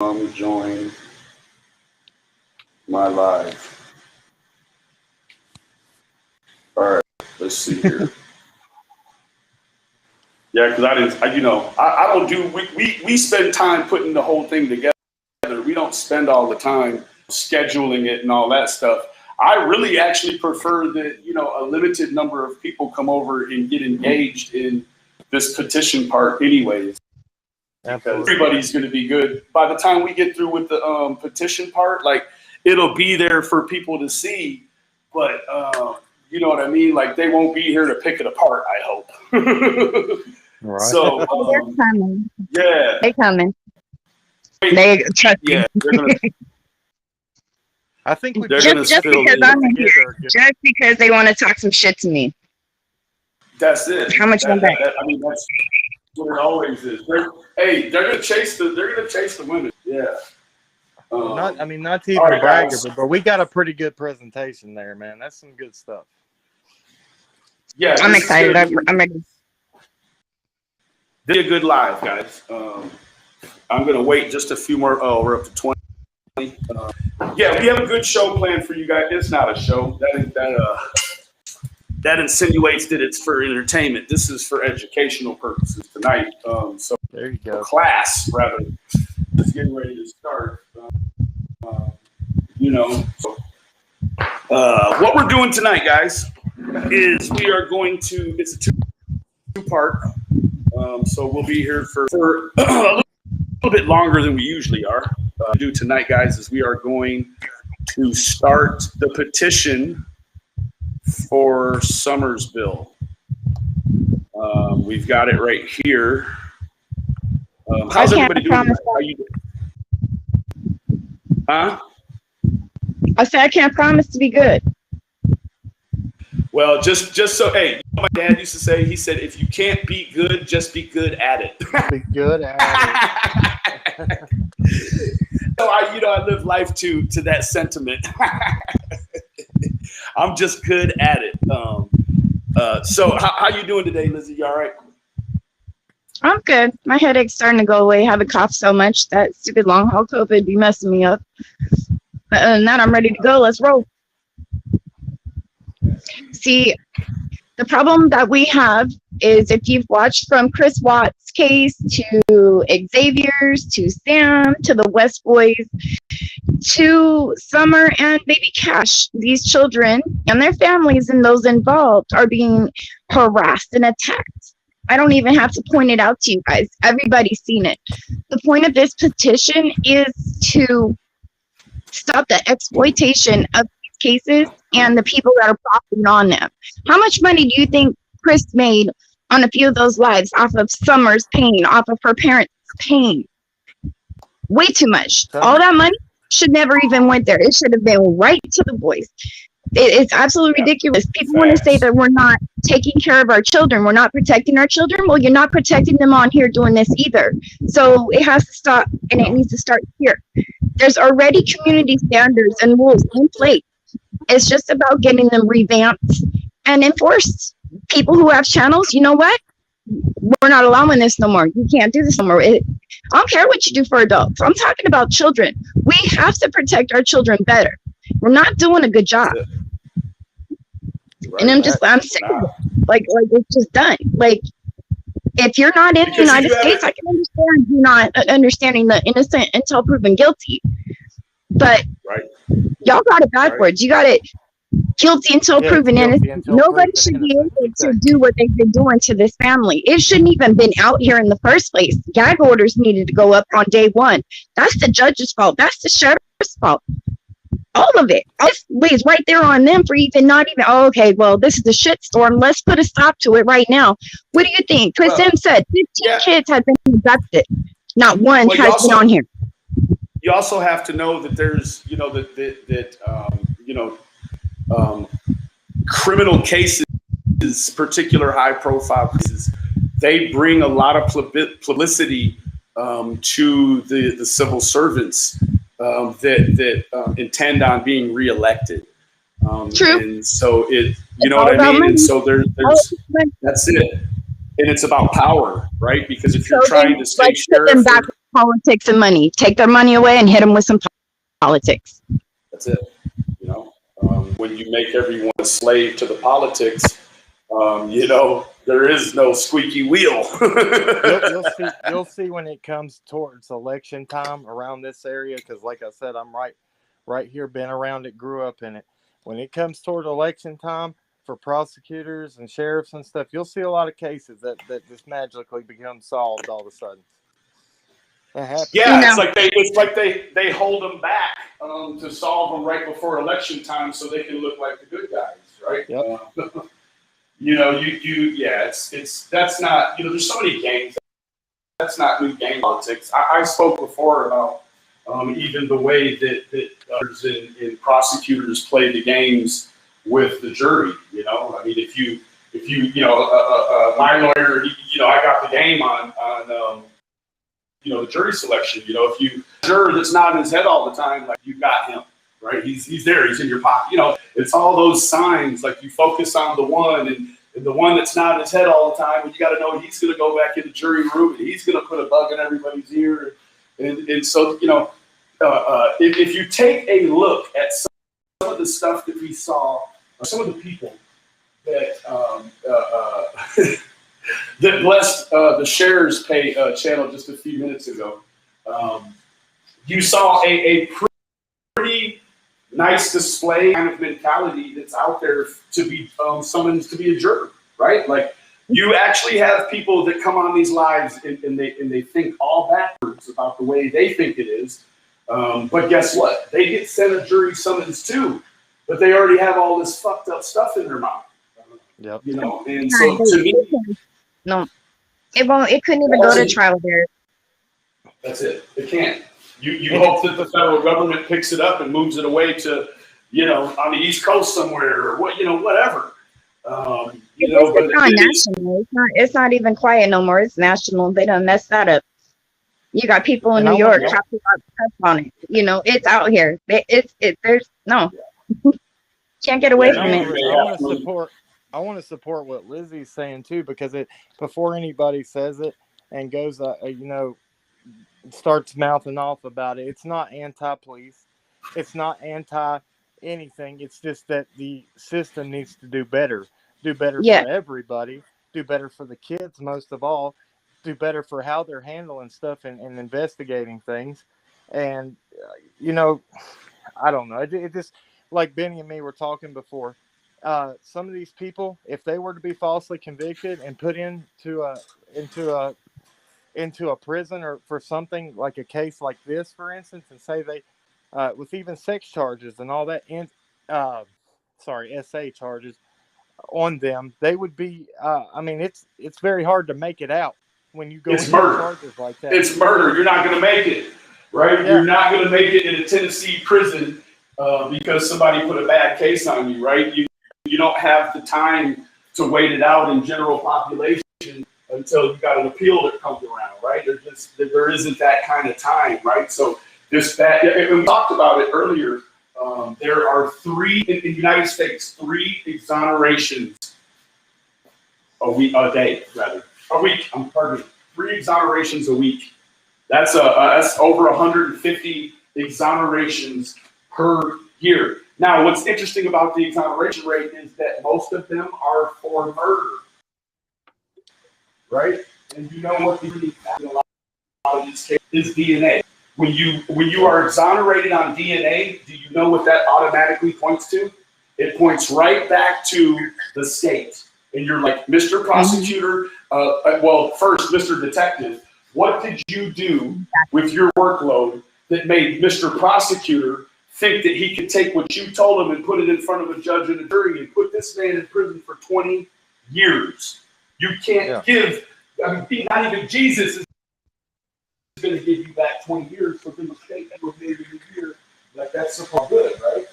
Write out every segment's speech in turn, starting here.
Join my live. All right, let's see here. Yeah, because I don't do. We spend time putting the whole thing together. We don't spend all the time scheduling it and all that stuff. I really actually prefer that a limited number of people come over and get engaged in this petition part, anyways. Because everybody's going to be good by the time we get through with the petition part. Like, it'll be there for people to see, but you know what I mean. Like, they won't be here to pick it apart, I hope. Right. So they're coming. Yeah, They're coming. They trust me. yeah, they're gonna. I think we They're Just because I'm in here, just because they want to talk some shit to me. That's it. How much on that? I mean, that's what it always is. They're gonna chase the women. Yeah. not to even right, brag guys. of it, but we got a pretty good presentation there, man. That's some good stuff. Yeah, I'm excited. I'm ready. Did a good live, guys. I'm gonna wait just a few more. Oh, we're up to 20. Yeah, we have a good show planned for you guys. It's not a show. That insinuates that it's for entertainment. This is for educational purposes tonight. So There you go. class rather is getting ready to start. What we're doing tonight, guys, is we are going to. It's a two-part. So we'll be here for a little bit longer than we usually are. Do tonight, guys, is we are going to start the petition for Summers bill. We've got it right here. How's everybody doing tonight? How you doing? Huh? I said I can't promise to be good. Well, just so, hey, my dad used to say, he said, if you can't be good, just be good at it. Be good at it. So I live life to that sentiment. I'm just good at it. So how you doing today, Lizzie? You all right? I'm good. My headache's starting to go away. I haven't coughed so much. That stupid long haul COVID be messing me up. But other than that, I'm ready to go. Let's roll. See, the problem that we have is if you've watched from Chris Watts' case to Xavier's to Sam to the West Boys to Summer and Baby Cash, these children and their families and those involved are being harassed and attacked. I don't even have to point it out to you guys. Everybody's seen it. The point of this petition is to stop the exploitation of these cases and the people that are profiting on them. How much money do you think Chris made on a few of those lives off of Summer's pain, off of her parents' pain? Way too much. All that money should never even went there. It should have been right to the boys. It's absolutely ridiculous. People want to say that we're not taking care of our children. We're not protecting our children. Well, you're not protecting them on here doing this either. So it has to stop, and it needs to start here. There's already community standards and rules in place. It's just about getting them revamped and enforced. People who have channels, you know what? We're not allowing this no more. You can't do this no more. I don't care what you do for adults. I'm talking about children. We have to protect our children better. We're not doing a good job. Right. And I'm sick of it. Like it's just done. Like, if you're not in the United States, I can understand you not understanding the innocent until proven guilty. But y'all got it backwards. You got it guilty until proven innocent. Nobody should be able to do what they've been doing to this family. It shouldn't even been out here in the first place. Gag orders needed to go up on day one. That's the judge's fault. That's the sheriff's fault. All of it. All this lays right there on them for even not even, oh, okay, well, this is a shitstorm. Let's put a stop to it right now. What do you think? Chris M said 15 kids have been abducted. Not one has been on here. You also have to know that there's, criminal cases, particular high-profile cases, they bring a lot of publicity to the civil servants that intend on being reelected. True. And so what I mean? And so there's that's it. And it's about power, right? Because if you're trying to stay sheriff, politics and money. Take their money away and hit them with some politics. That's it. You know, when you make everyone a slave to the politics, you know, there is no squeaky wheel. You'll see when it comes towards election time around this area, because like I said, I'm right here, been around it, grew up in it. When it comes toward election time for prosecutors and sheriffs and stuff, you'll see a lot of cases that just magically become solved all of a sudden. Yeah, it's like they hold them back to solve them right before election time so they can look like the good guys, right? Yep. You know, it's that's not, you know, there's so many games. That's not new game politics. I spoke before about even the way that others in prosecutors play the games with the jury. You know, I mean, if you my lawyer, you know, I got the game on you know, the jury selection. You know, if you juror that's nodding his head all the time, like, you got him, right? He's there. He's in your pocket. You know, it's all those signs. Like, you focus on the one and the one that's nodding his head all the time, and you got to know he's going to go back in the jury room and he's going to put a bug in everybody's ear. And so, you know, if you take a look at some of the stuff that we saw, some of the people that that blessed the Shares Pay channel just a few minutes ago, you saw a pretty nice display kind of mentality that's out there to be summoned to be a juror, right? Like, you actually have people that come on these lives and they think all backwards about the way they think it is. But guess what? They get sent a jury summons too, but they already have all this fucked up stuff in their mind. Yep. You know, and so to me, no, it won't. It couldn't even go to trial there. That's it. It can't. You hope that the federal government picks it up and moves it away to, you know, on the East Coast somewhere or what, you know, whatever. You know, but it's not national. It's not even quiet no more. It's national. They done messed that up. You got people in New York talking about press on it. You know, it's out here. There's no. Can't get away from it. I want to support what Lizzie's saying too, because before anybody says it and goes, you know, starts mouthing off about it, it's not anti-police, it's not anti-anything. It's just that the system needs to do better for everybody, do better for the kids most of all, do better for how they're handling stuff and investigating things. And you know, I don't know. It just, like Benny and me were talking before. Some of these people, if they were to be falsely convicted and put into a prison or for something like a case like this, for instance, and say they, with even sex charges and all that, SA charges on them, they would be. I mean, it's very hard to make it out when you go into charges like that. It's murder. You're not going to make it, right? Yeah. You're not going to make it in a Tennessee prison because somebody put a bad case on you, right? You don't have the time to wait it out in general population until you got an appeal that comes around, right? There isn't that kind of time, right? So and we talked about it earlier. There are three in the United States, 3 exonerations a week, a day rather, a week. I'm pardon me, 3 exonerations a week. That's over 150 exonerations per year. Now, what's interesting about the exoneration rate is that most of them are for murder, right? And you know what in a lot of these cases is DNA. When you are exonerated on DNA, do you know what that automatically points to? It points right back to the state. And you're like, Mr. Prosecutor, well, first, Mr. Detective, what did you do with your workload that made Mr. Prosecutor think that he could take what you told him and put it in front of a judge and a jury and put this man in prison for 20 years? You can't give, I mean, not even Jesus is going to give you back 20 years for the mistake that was made in a year. Like, that's so good, right?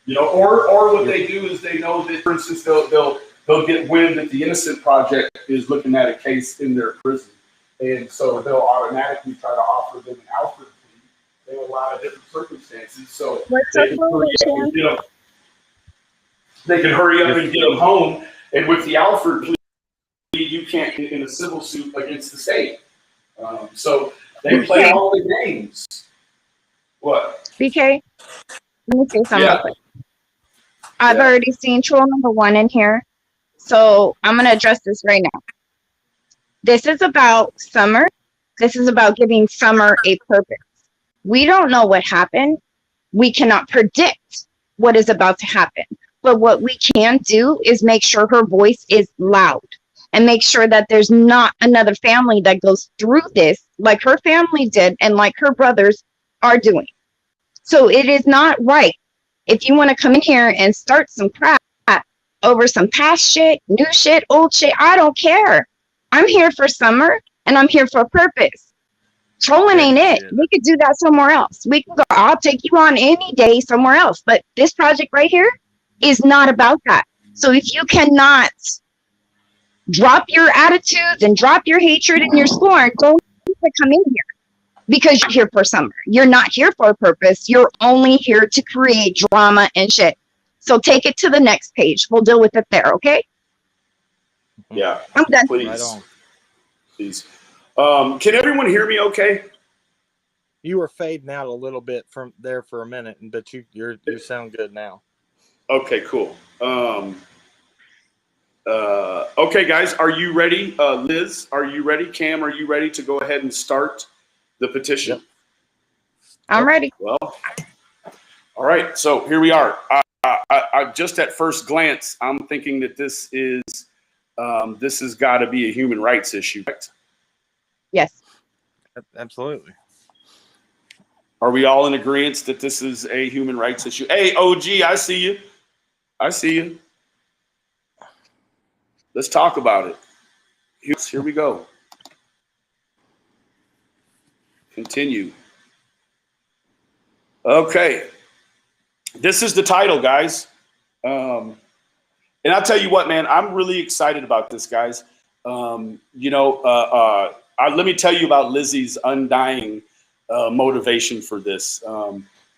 You know, or what they do is they know that, for instance, they'll get wind that the Innocent Project is looking at a case in their prison, and so they'll automatically try to offer them an Alfred plea in a lot of different circumstances. So they can hurry up and get them home. And with the Alfred plea, you can't get in a civil suit against the state. So They play all the games. What? BK, let me say something real Yeah. quick. I've Yeah. already seen troll number 1 in here, so I'm going to address this right now. This is about Summer. This is about giving Summer a purpose. We don't know what happened. We cannot predict what is about to happen. But what we can do is make sure her voice is loud and make sure that there's not another family that goes through this like her family did and like her brothers are doing. So it is not right. If you want to come in here and start some crap over some past shit, new shit, old shit, I don't care. I'm here for Summer and I'm here for a purpose. Trolling ain't it. We could do that somewhere else. We can go, I'll take you on any day somewhere else. But this project right here is not about that. So if you cannot drop your attitudes and drop your hatred and your scorn, don't come in here because you're here for Summer. You're not here for a purpose. You're only here to create drama and shit. So take it to the next page. We'll deal with it there, okay? Yeah. I'm done. Please. Right on. Please. Can everyone hear me okay? You were fading out a little bit from there for a minute, but you sound good now. Okay, cool. Okay, guys, are you ready? Liz, are you ready? Cam, are you ready to go ahead and start the petition? Yep. I'm ready. Well, all right. So here we are. I just at first glance, I'm thinking that this has got to be a human rights issue. Right? Yes. Absolutely. Are we all in agreement that this is a human rights issue? Hey, OG, I see you. I see you. Let's talk about it. Here we go. Continue. Okay. This is the title, guys. And I'll tell you what, man, I'm really excited about this, guys. Let me tell you about Lizzie's undying motivation for this.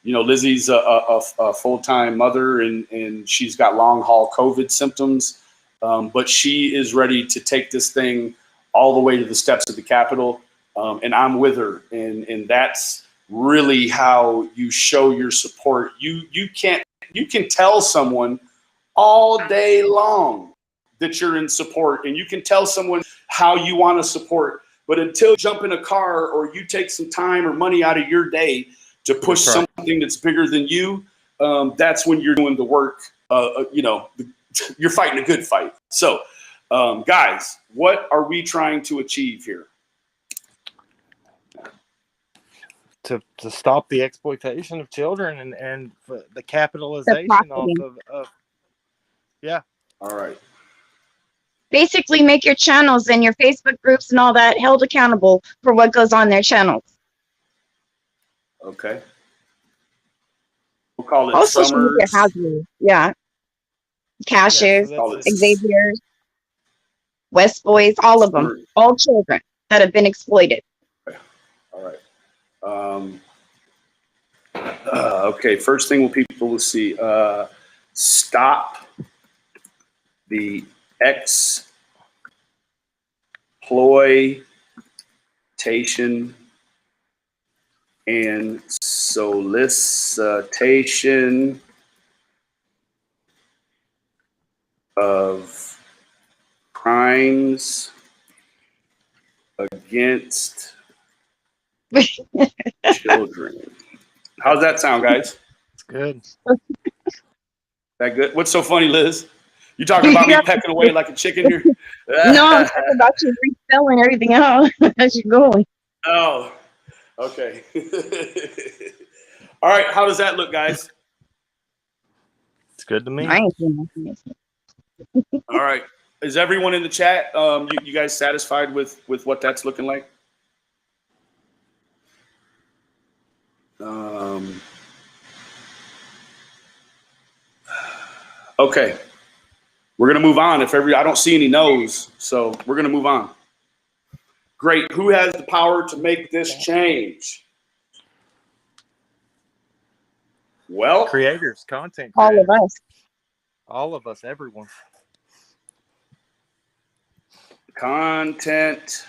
Lizzie's a full-time mother and she's got long haul COVID symptoms, but she is ready to take this thing all the way to the steps of the Capitol. And I'm with her. And that's really how you show your support. You can tell someone all day long that you're in support, and you can tell someone how you want to support. But until you jump in a car or you take some time or money out of your day to push something that's bigger than you, that's when you're doing the work. You're fighting a good fight. So, guys, what are we trying to achieve here? To stop the exploitation of children and the capitalization off of yeah. All right. Basically make your channels and your Facebook groups and all that held accountable for what goes on their channels. Okay. We'll call it All social media Summers. has you. Yeah. Caches, Xavier's, West Boys, all of them. All children that have been exploited. All right. Okay, first thing people will see, stop the exploitation and solicitation of crimes against children. How's that sound, guys? It's good. That good? What's so funny, Liz? You talking about me pecking away like a chicken here? No, I'm talking about you respelling everything out as you're going. Oh, okay. All right, how does that look, guys? It's good to me. I ain't seen nothing. All right. Is everyone in the chat, you guys satisfied with what that's looking like? Okay. We're going to move on. I don't see any no's, so we're going to move on. Great. Who has the power to make this change? Well, Creators, content All creators. of us. All of us, everyone. Content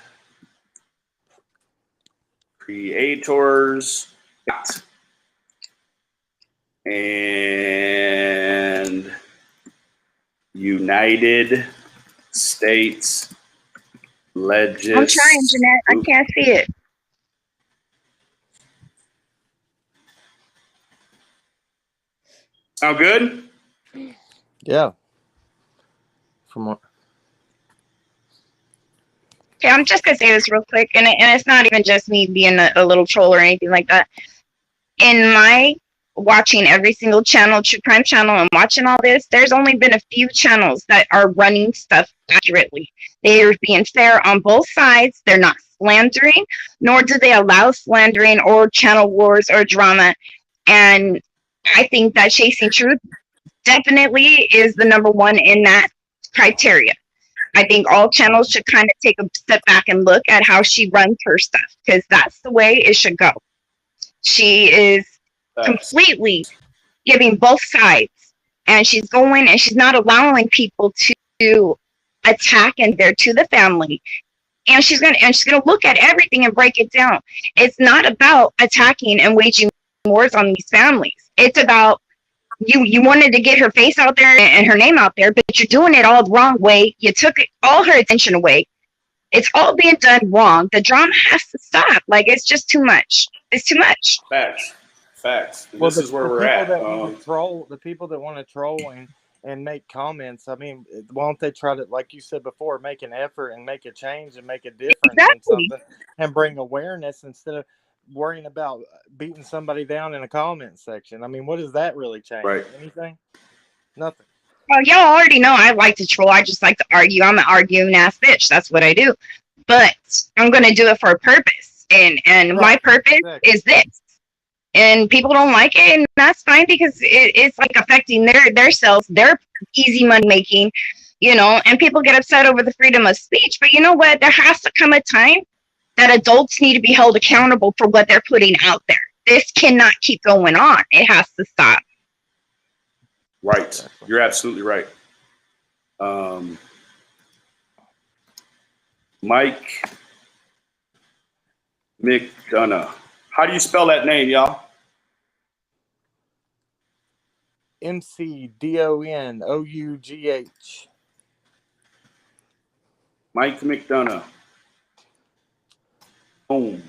creators and United States Legislature. I'm trying, Jeanette. I can't see it. Sound good? Yeah. From what? Okay, I'm just gonna say this real quick, and it's not even just me being a little troll or anything like that. In my watching every single channel, true crime channel, and watching all this, there's only been a few channels that are running stuff accurately. They are being fair on both sides. They're not slandering, nor do they allow slandering or channel wars or drama. And I think that Chasing Truth definitely is the number one in that criteria. I think all channels should kind of take a step back and look at how she runs her stuff, because that's the way it should go. She is completely giving both sides, and she's going and she's not allowing people to attack and they're to the family. And she's gonna look at everything and break it down. It's not about attacking and waging wars on these families. It's about you wanted to get her face out there and her name out there, but you're doing it all the wrong way. You took all her attention away. It's all being done wrong. The drama has to stop. Like, it's just too much. It's too much. Facts. Well, this is where we're at. The people that want to troll and make comments, I mean, why don't they try to, like you said before, make an effort and make a change and make a difference in something and bring awareness instead of worrying about beating somebody down in a comment section. I mean, what does that really change? Right. Anything? Nothing. Well, y'all already know I like to troll. I just like to argue. I'm an arguing ass bitch. That's what I do. But I'm going to do it for a purpose. And right. My purpose is this. And people don't like it, and that's fine, because it's like affecting their selves, their easy money making, and people get upset over the freedom of speech. But you know what? There has to come a time that adults need to be held accountable for what they're putting out there. This cannot keep going on. It has to stop. Right. You're absolutely right. Mike McDonough. How do you spell that name, y'all? McDonough. Mike McDonough. Boom.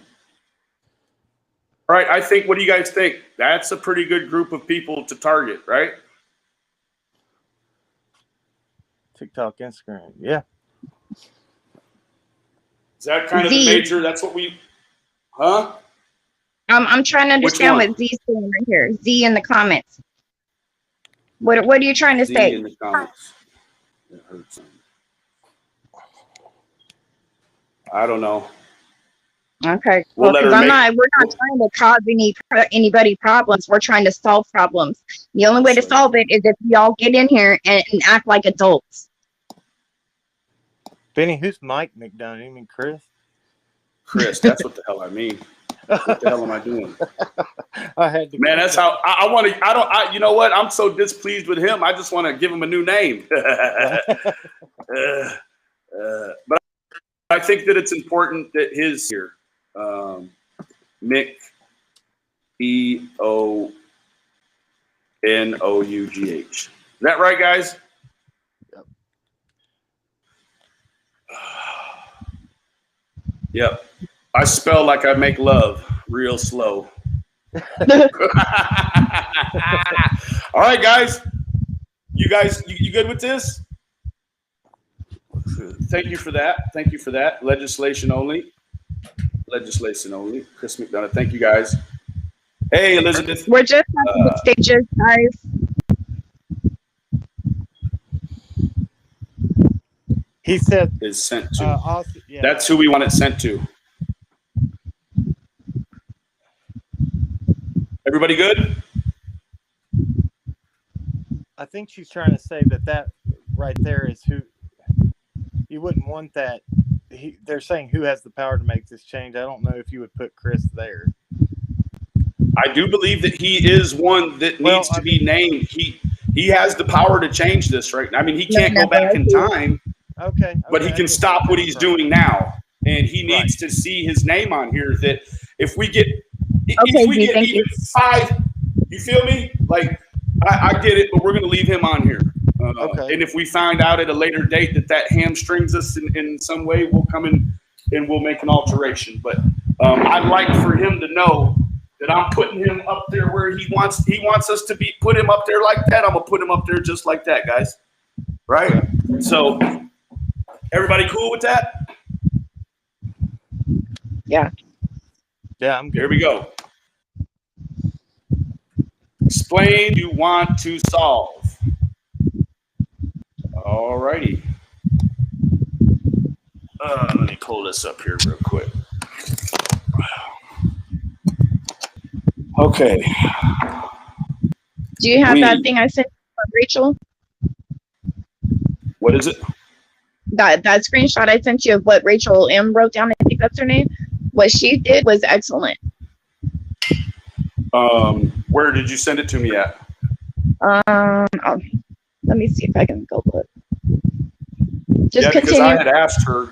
All right, I think, what do you guys think? That's a pretty good group of people to target, right? TikTok, Instagram, yeah. Is that kind of the major? That's what we, huh? I'm trying to understand what Z's saying right here. Z in the comments. What are you trying to say? Z in the comments. I don't know. Okay. Well, because we're not trying to cause anybody problems. We're trying to solve problems. The only way to solve it is if y'all get in here and act like adults. Benny, who's Mike McDonough? You mean Chris? Chris, that's what the hell I mean. What the hell am I doing? I had to. Man, that's how I want to. You know what? I'm so displeased with him. I just want to give him a new name. But I think that it's important that his here, Mick, EONOUGH. Is that right, guys? Yep. I spell like I make love, real slow. All right, guys. You good with this? Thank you for that. Legislation only. Chris McDonough. Thank you, guys. Hey, Elizabeth. We're just having the stages, guys. He said is sent to. Yeah. That's who we want it sent to. Everybody good? I think she's trying to say that right there is who you wouldn't want that. They're saying who has the power to make this change. I don't know if you would put Chris there. I do believe that he is one that needs to be named. He has the power to change this right now. I mean, he can't go back in time. Okay. But he can stop what he's doing now. And he needs to see his name on here, that if we get Okay, thank you. even 5, you feel me? Like I get it, but we're gonna leave him on here. Okay. And if we find out at a later date that hamstrings us in some way, we'll come in and we'll make an alteration. But I'd like for him to know that I'm putting him up there where he wants us to be. Put him up there like that. I'm gonna put him up there just like that, guys. Right? So everybody cool with that? Yeah, I'm good. Here we go. Explain you want to solve. All righty. Let me pull this up here real quick. Okay. Do you have that thing I sent from Rachel? What is it? That screenshot I sent you of what Rachel M wrote down, I think that's her name. What she did was excellent. Where did you send it to me at? Let me see if I can go look. Just because continue. I had asked her.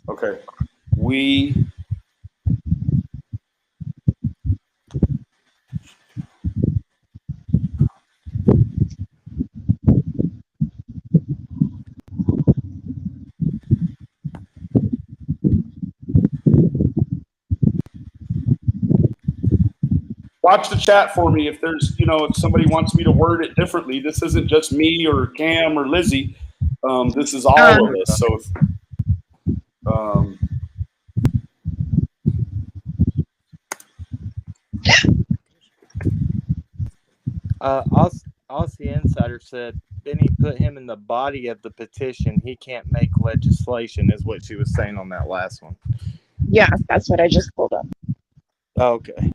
Okay. Watch the chat for me if there's, if somebody wants me to word it differently. This isn't just me or Cam or Lizzie. This is all of us. So, Aussie Insider said Benny put him in the body of the petition. He can't make legislation, is what she was saying on that last one. Yeah, that's what I just pulled up. Okay.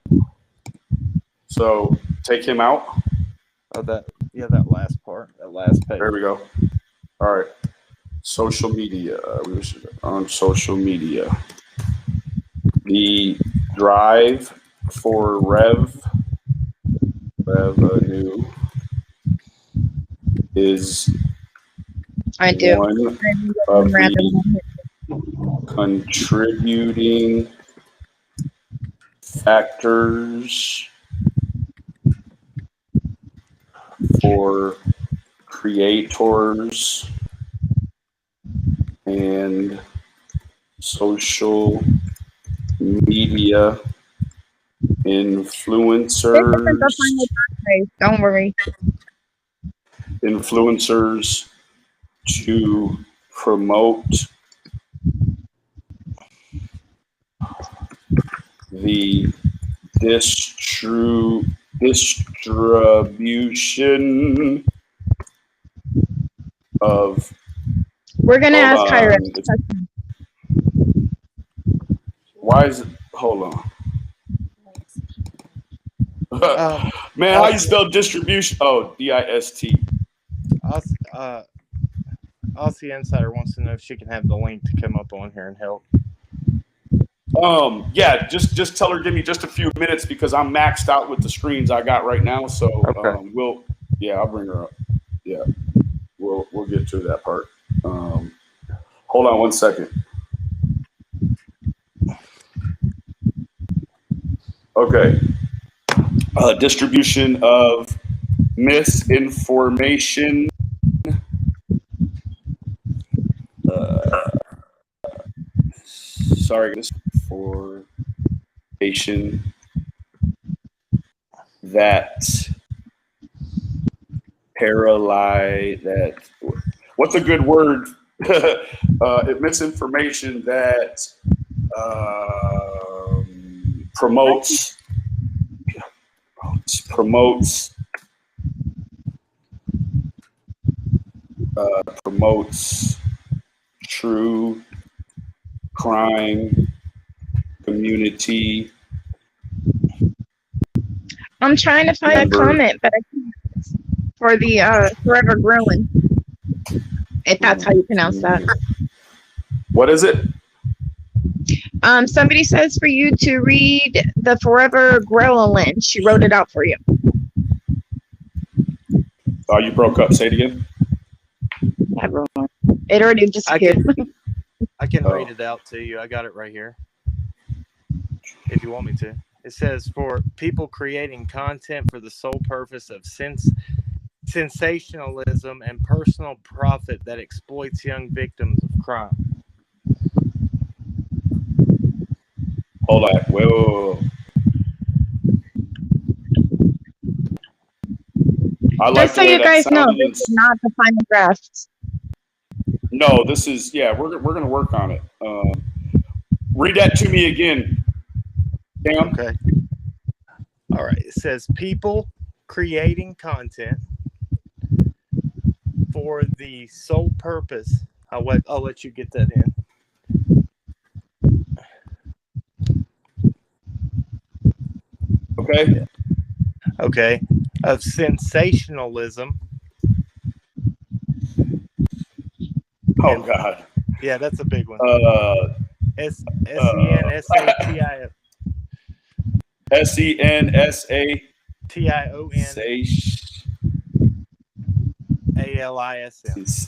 So take him out. Oh, that last part, that last page. There we go. All right. Social media. On social media. The drive for revenue is I do. one of the contributing factors for creators and social media influencers. Don't worry. Influencers to promote the distribution of. We're gonna ask Kyra. Why is it? Hold on. Man, how you spell distribution? Oh, DIST. Aussie Insider wants to know if she can have the link to come up on here and help. Yeah, just tell her give me just a few minutes because I'm maxed out with the screens I got right now. So okay. I'll bring her up. Yeah, we'll get to that part. Hold on 1 second. Okay. Distribution of misinformation. Misinformation that paralyze that. What's a good word? Misinformation that promotes true crime community. I'm trying to find a comment, but I can't. For the Forever Growing, if that's how you pronounce that. What is it? Somebody says for you to read the Forever Growing. She wrote it out for you. Oh, you broke up. Say it again. Everyone. It already disappeared. I can read it out to you. I got it right here. if you want me to. It says for people creating content for the sole purpose of sensationalism and personal profit that exploits young victims of crime. Hold on. Whoa. I like Just so the way you that guys know, sounded. this is not the final draft. No, this is, yeah, we're going to work on it. Read that to me again, Cam. Okay. All right. It says people creating content for the sole purpose. I'll let you get that in. Okay. Okay. Of sensationalism. Oh, God. Yeah, that's a big one. Sensationalism.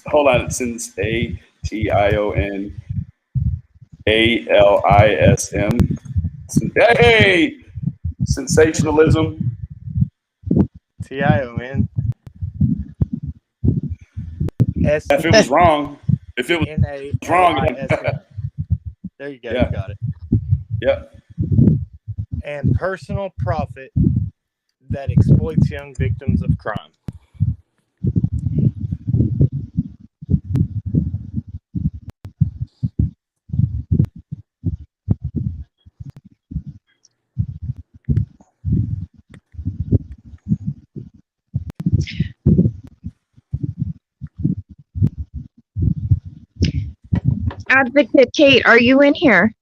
Hold on. Sensationalism. Hey! Sensationalism. Tion. If it was wrong. If it was wrong. There you go. Yeah. You got it. Yep. And personal profit that exploits young victims of crime. Advocate Kate, are you in here?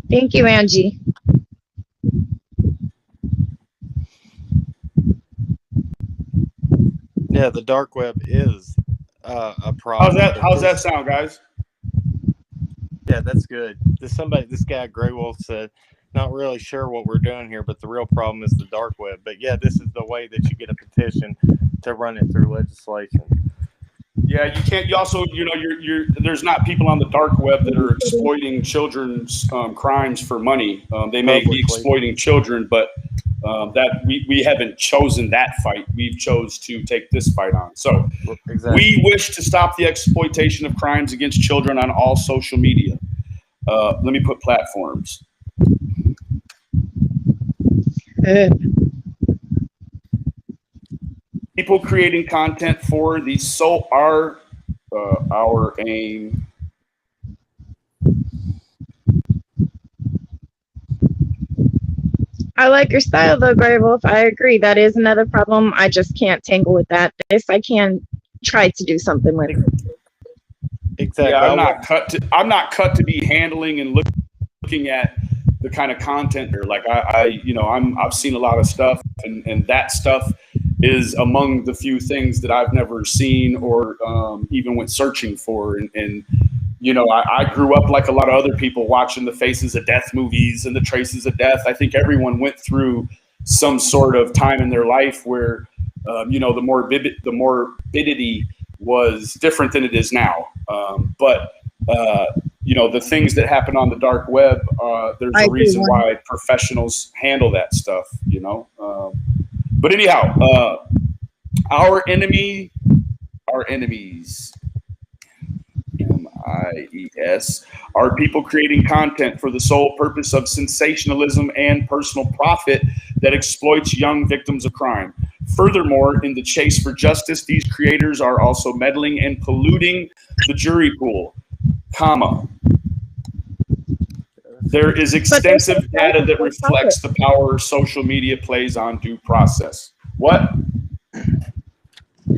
Thank you, Angie. Yeah, the dark web is a problem. How's that sound, guys? Yeah, that's good. This guy Grey Wolf said, not really sure what we're doing here, but the real problem is the dark web. But yeah, this is the way that you get a petition to run it through legislation. Yeah, you can't. You also, you're there's not people on the dark web that are exploiting children's crimes for money. They may be exploiting children, but that we haven't chosen that fight. We've chose to take this fight on. So we wish to stop the exploitation of crimes against children on all social media. Let me put platforms. People creating content for the our aim. I like your style though, Grey Wolf. I agree. That is another problem. I just can't tangle with that. This I can try to do something with. Exactly. Yeah, I'm not cut to be handling and looking at the kind of content here. Like I've seen a lot of stuff, and that stuff is among the few things that I've never seen or even went searching for. And I grew up like a lot of other people watching the Faces of Death movies and the Traces of Death. I think everyone went through some sort of time in their life where, the morbidity was different than it is now. But the things that happen on the dark web, there's a reason why professionals handle that stuff, But anyhow, our enemies, MIES, are people creating content for the sole purpose of sensationalism and personal profit that exploits young victims of crime. Furthermore, in the chase for justice, these creators are also meddling and polluting the jury pool, There is extensive data that reflects the power social media plays on due process. What?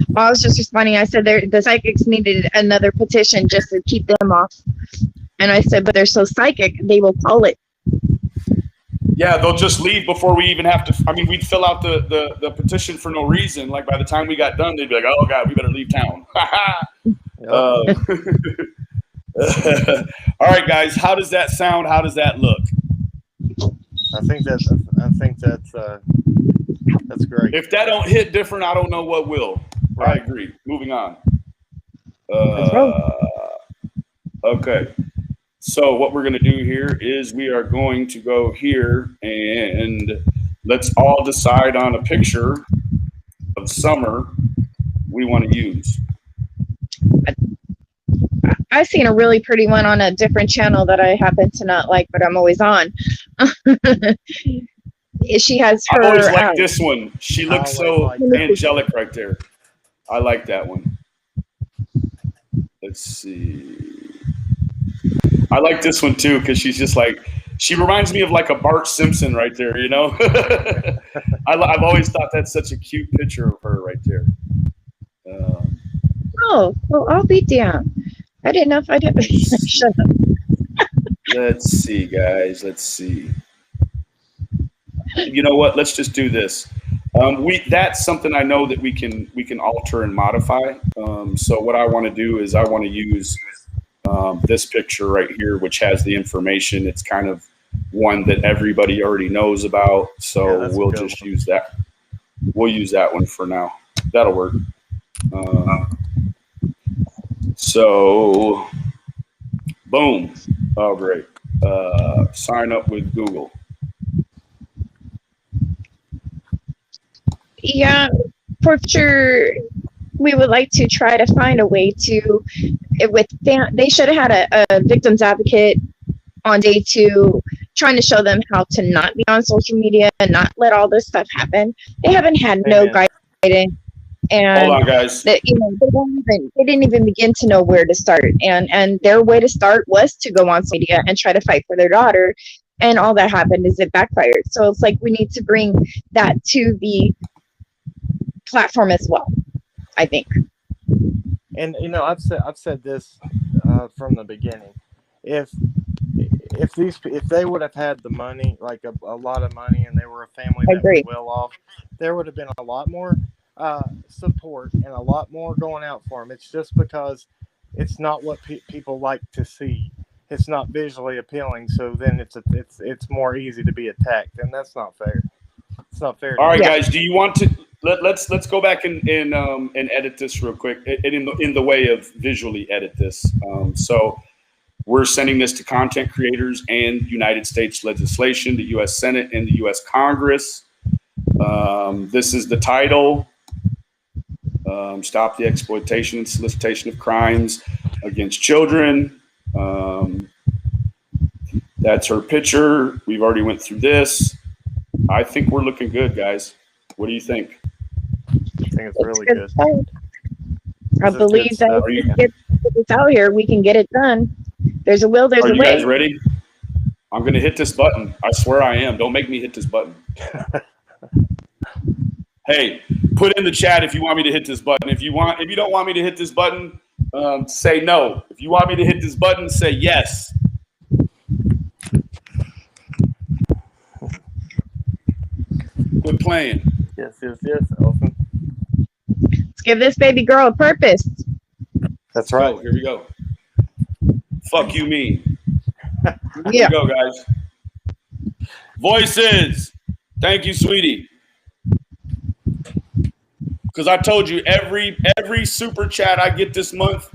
Well, I was just responding. I said the psychics needed another petition just to keep them off. And I said, but they're so psychic, they will call it. Yeah, they'll just leave before we even have to. I mean, we'd fill out the petition for no reason. Like by the time we got done, they'd be like, "Oh God, we better leave town." Yep. All right, guys. How does that sound? How does that look? I think that's great. If that don't hit different, I don't know what will. Right. I agree. Moving on. Let's go. Okay. So what we're going to do here is we are going to go here and let's all decide on a picture of summer we want to use. I've seen a really pretty one on a different channel that I happen to not like, but I'm always on. She has her. I always like this one. She looks so like that. angelic right there. I like that one. Let's see. I like this one too because she's just like, she reminds me of like a Bart Simpson right there, you know? I've always thought that's such a cute picture of her right there. Oh, well, I'll be down. I didn't know if I'd have to shut up. Let's see, guys. Let's see. You know what? Let's just do this. That's something I know that we can alter and modify. So what I want to do is I want to use this picture right here, which has the information. It's kind of one that everybody already knows about. So Yeah, we'll just use that. We'll use that one for now. That'll work. So, boom. Oh, great. Sign up with Google. Yeah, for sure. We would like to try to find a way to, they should have had a victims advocate on day 2, trying to show them how to not be on social media and not let all this stuff happen. They haven't had no guidance, and hold on, guys. that, you know, they didn't even begin to know where to start. And their way to start was to go on social media and try to fight for their daughter. And all that happened is it backfired. So it's like we need to bring that to the platform as well, I think. And you know, I've said this from the beginning. If they would have had the money, like a lot of money, and they were a family that was well off, there would have been a lot more support and a lot more going out for them. It's just because it's not what people like to see. It's not visually appealing, so then it's more easy to be attacked, and that's not fair. It's not fair. All right, guys. Do you want to let's go back and edit this real quick, in the way of visually edit this. So we're sending this to content creators and United States legislation, the U.S. Senate and the U.S. Congress. This is the title. Stop the exploitation and solicitation of crimes against children. That's her picture. We've already went through this. I think we're looking good, guys. What do you think? I think it's really good. I believe that if we get this out here, we can get it done. There's a will, there's a way. Are you guys ready? I'm going to hit this button. I swear I am. Don't make me hit this button. Hey, put in the chat if you want me to hit this button. If you don't want me to hit this button, say no. If you want me to hit this button, say yes. Quit playing. Yes. Awesome. Let's give this baby girl a purpose. That's right. Here we go. Fuck you mean. Here Yeah. we go, guys. Voices. Thank you, sweetie. Because I told you every super chat I get this month,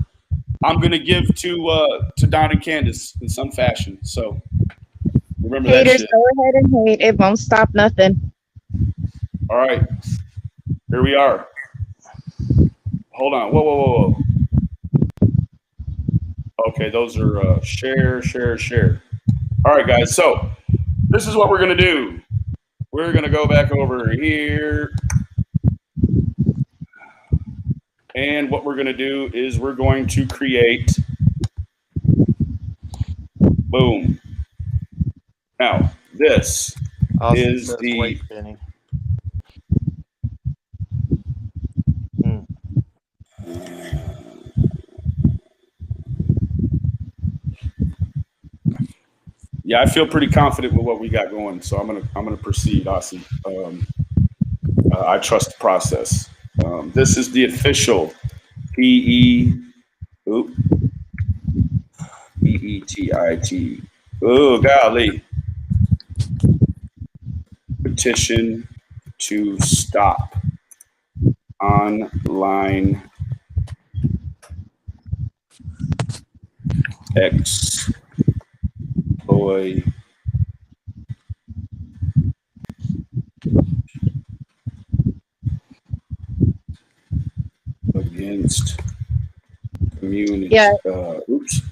I'm gonna give to Don and Candace in some fashion. So remember that Haters, shit. go ahead and hate. It won't stop nothing. All right, here we are. Hold on. Whoa. Okay, those are share. All right, guys. So this is what we're gonna do. We're gonna go back over here. And what we're going to do is we're going to create, boom. Now, this is the, wait, Benny. Yeah, I feel pretty confident with what we got going, so I'm gonna proceed, Aussie. I trust the process. This is the official PEETIT. Oh golly! Petition to stop online exploitation against community. Yeah. Oops.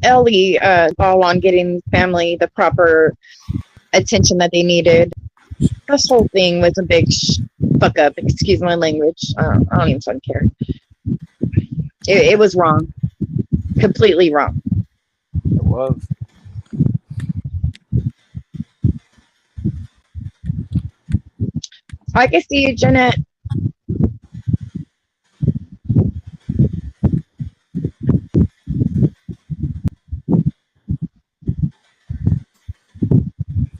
Ellie ball on getting family the proper attention that they needed. This whole thing was a big fuck up. Excuse my language. I don't even fucking care. It was wrong. Completely wrong. It was. I can see you, Jeanette.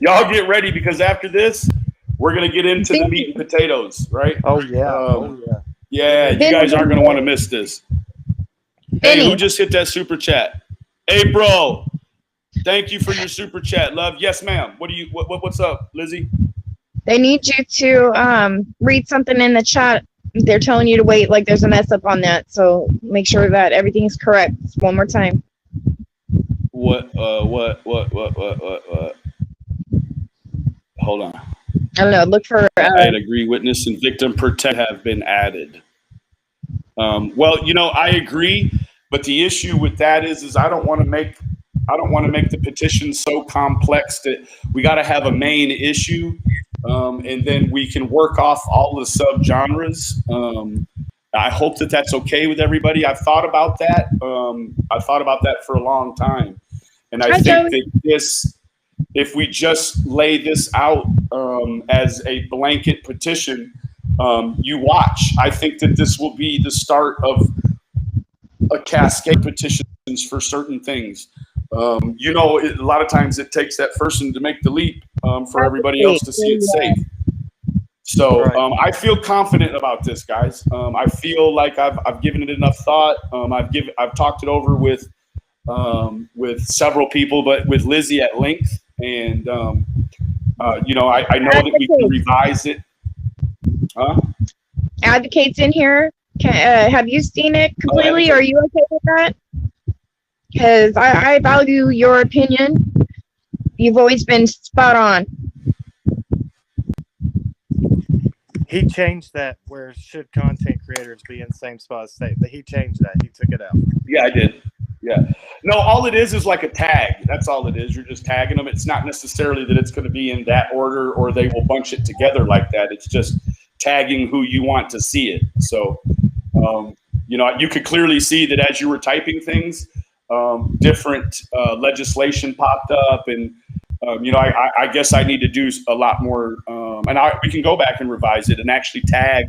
Y'all get ready because after this, we're gonna get into the meat and potatoes, right? Oh yeah. Yeah, you guys aren't gonna want to miss this. Hey, who just hit that super chat? April, thank you for your super chat, love. Yes, ma'am. What's up, Lizzie? They need you to read something in the chat. They're telling you to wait, like there's a mess up on that. So make sure that everything's correct one more time. What? Hold on. I don't know. Look for. I agree. Witness and victim protect have been added. Well, I agree, but the issue with that is I don't want to make the petition so complex that we got to have a main issue, and then we can work off all the subgenres. I hope that that's okay with everybody. I've thought about that. I've thought about that for a long time, and I think that if we just lay this out as a blanket petition, you watch. I think that this will be the start of a cascade of petitions for certain things. A lot of times it takes that person to make the leap for everybody else to see it safe. So I feel confident about this, guys. I feel like I've given it enough thought. I've talked it over with several people, but with Lizzie at length. And, I know that we can revise it. Advocates in here. Have you seen it completely? Are you okay with that? Because I value your opinion. You've always been spot on. He changed that where should content creators be in the same spot as state. But he changed that. He took it out. Yeah, I did. Yeah. No, all it is like a tag. That's all it is. You're just tagging them. It's not necessarily that it's going to be in that order or they will bunch it together like that. It's just tagging who you want to see it. So, you could clearly see that as you were typing things, different legislation popped up. And, I guess I need to do a lot more. We can go back and revise it and actually tag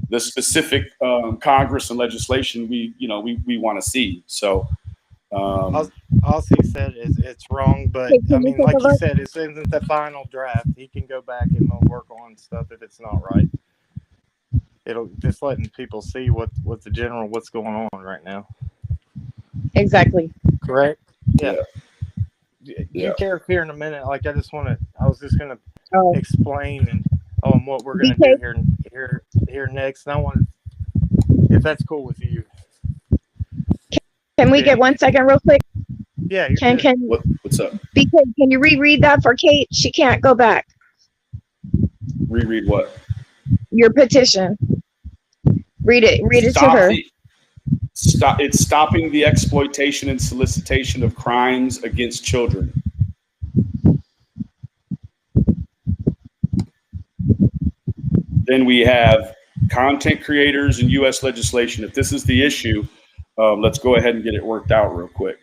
the specific Congress and legislation we want to see. So, all he said is it's wrong, but I mean, like you said, it isn't the final draft. He can go back and they'll work on stuff if it's not right. It'll just letting people see what's going on right now. Exactly. Correct. Yeah. You care here in a minute. Like I was just gonna explain and what we're gonna do here next. And I want, if that's cool with you. Can we get 1 second real quick? Yeah. What's up? BK, can you reread that for Kate? She can't go back. Reread what? Your petition. Read it to her. It's stopping the exploitation and solicitation of crimes against children. Then we have content creators and U.S. legislation. If this is the issue, let's go ahead and get it worked out real quick.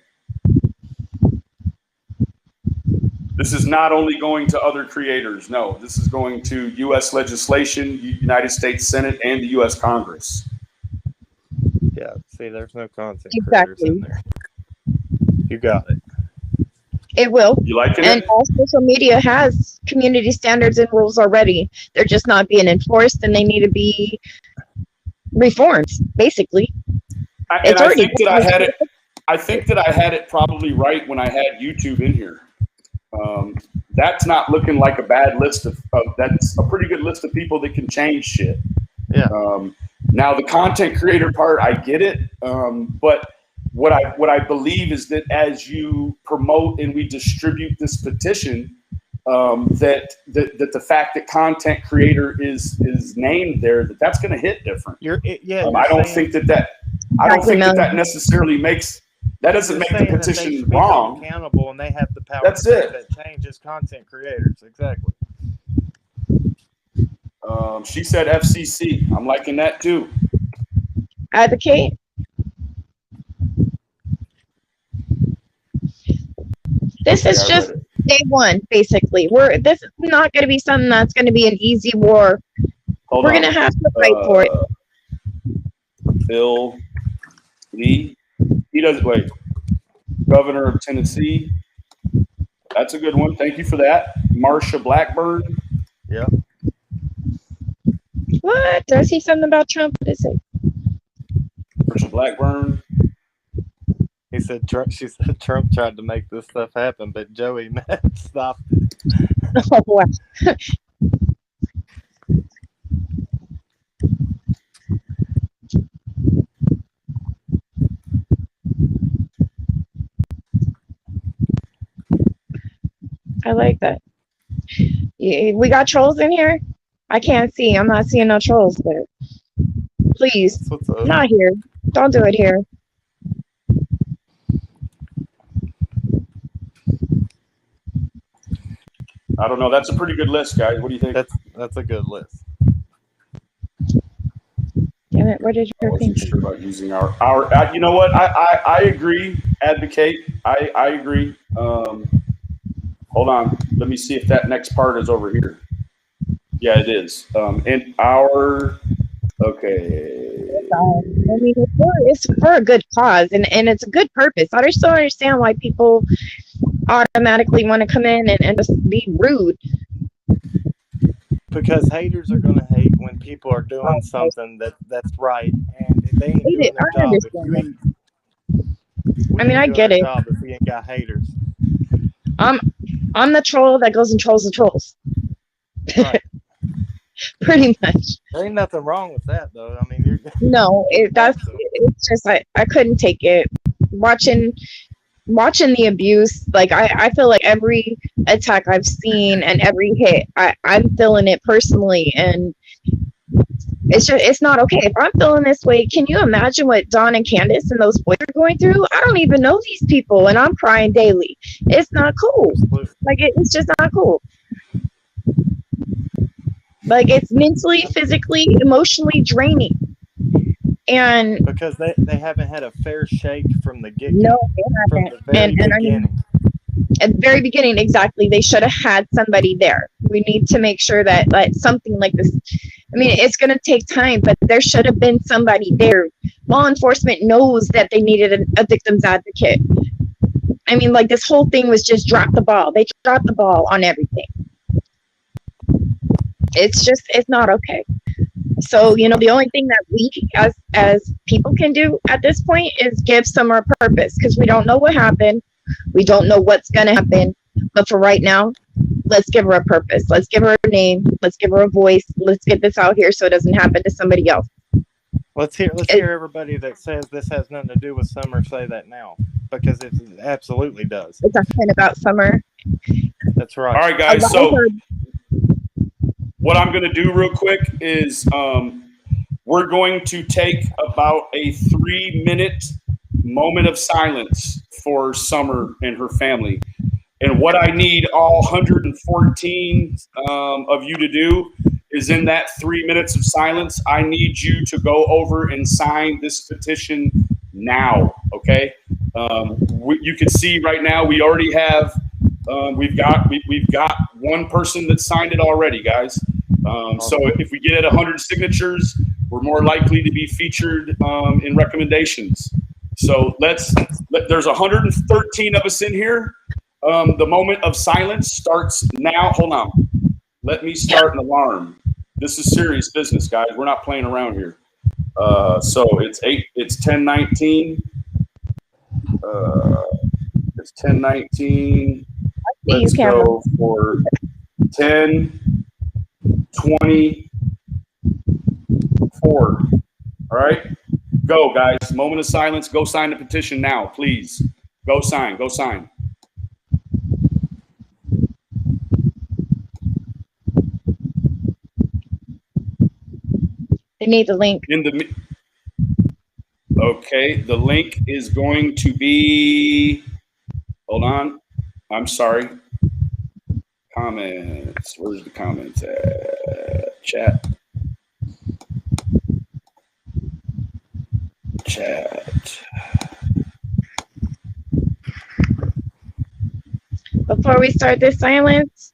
This is not only going to other creators. No, this is going to U.S. legislation, United States Senate, and the U.S. Congress. Yeah, see, there's no content creators in there. You got it. It will. You liking And it? all social media has community standards and rules already. They're just not being enforced, and they need to be reformed, basically. And I think that I had it. I think that I had it probably right when I had YouTube in here. That's not looking like a bad list of that's a pretty good list of people that can change shit. Yeah. Now the content creator part, I get it. But what I believe is that as you promote and we distribute this petition, that the fact that content creator is named there, that's going to hit different. I don't think that necessarily makes. That doesn't make the petition wrong. Accountable, and they have the power. That's to it. That changes content creators. Exactly. She said FCC. I'm liking that too. Advocate. This is just day one, basically. This is not going to be something that's going to be an easy war. We're going to have to fight for it. Bill Lee. He doesn't wait. Governor of Tennessee. That's a good one. Thank you for that. Marsha Blackburn. Yeah. What? Did I see something about Trump? What is it? Marsha Blackburn. She said Trump tried to make this stuff happen, but Joey stopped it. Oh, wow. I like that. We got trolls in here? I can't see. I'm not seeing no trolls, but please, not here. Don't do it here. I don't know. That's a pretty good list, guys. What do you think? That's a good list. Damn it! What did you think? I wasn't sure about using our. You know what? I agree. Advocate. I agree. Hold on. Let me see if that next part is over here. Yeah, it is. And our. Okay. I mean, it's for a good cause, and it's a good purpose. I just don't understand why people automatically want to come in and just be rude. Because haters are going to hate when people are doing something that's right, and they ain't doing their job. I mean, I get it. If we ain't got haters. I'm the troll that goes and trolls the trolls. Right. Pretty much. There ain't nothing wrong with that, though. I mean, it's just I couldn't take it. Watching the abuse, like I feel like every attack I've seen and every hit, I'm feeling it personally, and it's not okay. If I'm feeling this way, can you imagine what Dawn and Candace and those boys are going through? I don't even know these people, and I'm crying daily. It's not cool. Like it's just not cool. Like it's mentally, physically, emotionally draining. And because they haven't had a fair shake from the get-go. No, they haven't. From the very beginning. I mean, at the very beginning, exactly. They should have had somebody there. We need to make sure that something like this. I mean, it's going to take time, but there should have been somebody there. Law enforcement knows that they needed a victim's advocate. I mean, like this whole thing was just drop the ball. They dropped the ball on everything. It's not okay. So, the only thing that we as people can do at this point is give Summer a purpose, because we don't know what happened. We don't know what's going to happen. But for right now, let's give her a purpose. Let's give her a name. Let's give her a voice. Let's get this out here so it doesn't happen to somebody else. Let's hear everybody that says this has nothing to do with Summer say that now, because it absolutely does. It's talking about Summer. That's right. All right, guys. So what I'm going to do real quick is we're going to take about a 3-minute moment of silence for Summer and her family. And what I need all 114 of you to do is in that 3 minutes of silence, I need you to go over and sign this petition now, okay? You can see right now we already have we've got one person that signed it already, guys. So if we get at 100 signatures, we're more likely to be featured in recommendations. So there's 113 of us in here. The moment of silence starts now. Hold on. Let me start an alarm. This is serious business, guys. We're not playing around here. So it's 10:19. It's 10:19. Let's go for 10:24. All right. Go, guys. Moment of silence. Go sign the petition now, please. Go sign. Go sign. They need the link. Okay, the link is going to be, hold on. I'm sorry. Comments. Where's the comments at? Chat. Before we start this silence,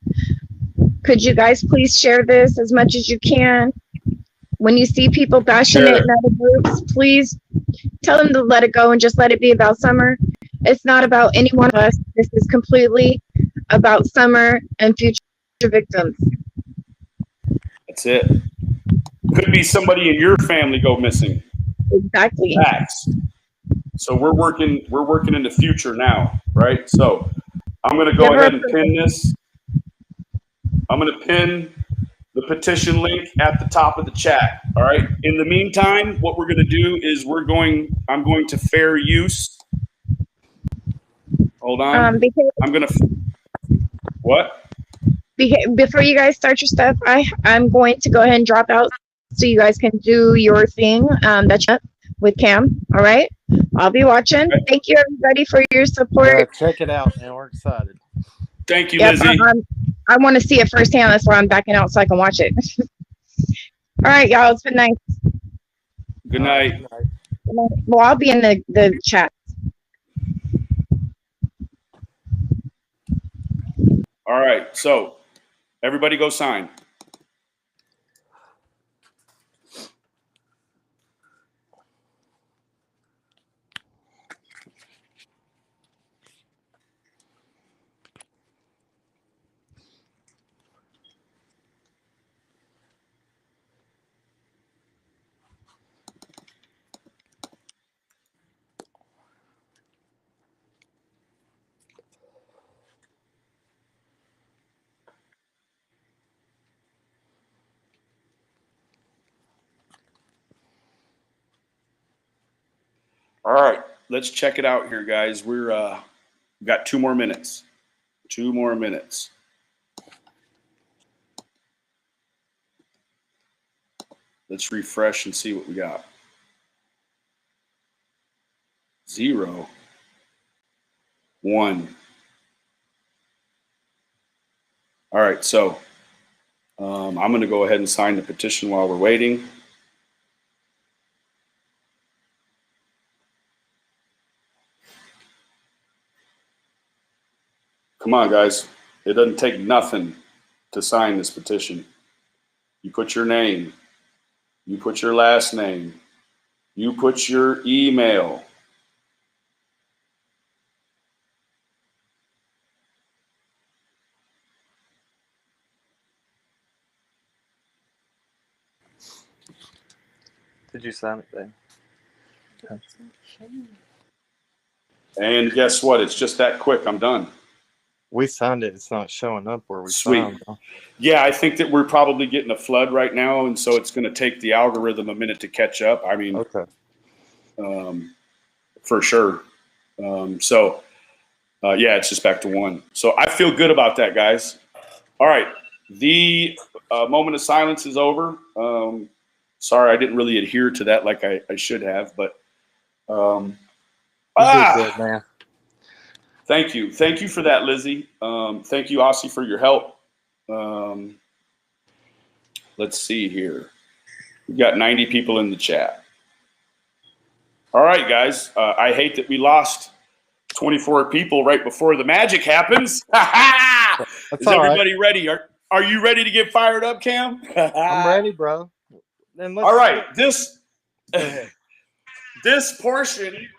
could you guys please share this as much as you can? When you see people bashing it in other groups, please tell them to let it go and just let it be about Summer. It's not about any one of us. This is completely about Summer and future victims. That's it. Could be somebody in your family go missing. Exactly. Facts. So we're working in the future now, right? So I'm going to go ahead and pin this. I'm going to pin the petition link at the top of the chat. All right. In the meantime, what we're going to do is I'm going to fair use. Hold on. I'm going to, what? Before you guys start your stuff, I'm going to go ahead and drop out so you guys can do your thing with Cam. All right. I'll be watching. Okay. Thank you, everybody, for your support. Check it out, and we're excited. Thank you, Lizzie. I want to see it firsthand. That's why I'm backing out so I can watch it. All right, y'all. It's been nice. Good night. Well, I'll be in the chat. All right. So everybody go sign. All right, let's check it out here, guys. We've got 2 more minutes. 2 more minutes. Let's refresh and see what we got. 0, 1. All right, so I'm going to go ahead and sign the petition while we're waiting. Come on, guys. It doesn't take nothing to sign this petition. You put your name. You put your last name. You put your email. Did you sign it then? And guess what? It's just that quick. I'm done. We signed it. It's not showing up where we Sweet. signed. Yeah, I think that we're probably getting a flood right now, and so it's going to take the algorithm a minute to catch up. I mean, okay. For sure. Yeah, it's just back to 1. So I feel good about that, guys. All right. The moment of silence is over. Sorry, I didn't really adhere to that like I should have, but you did good, man. Thank you. Thank you for that, Lizzie. Thank you, Aussie, for your help. Let's see here. We've got 90 people in the chat. All right, guys. I hate that we lost 24 people right before the magic happens. Is everybody ready? Are you ready to get fired up, Cam? I'm ready, bro. All right. This portion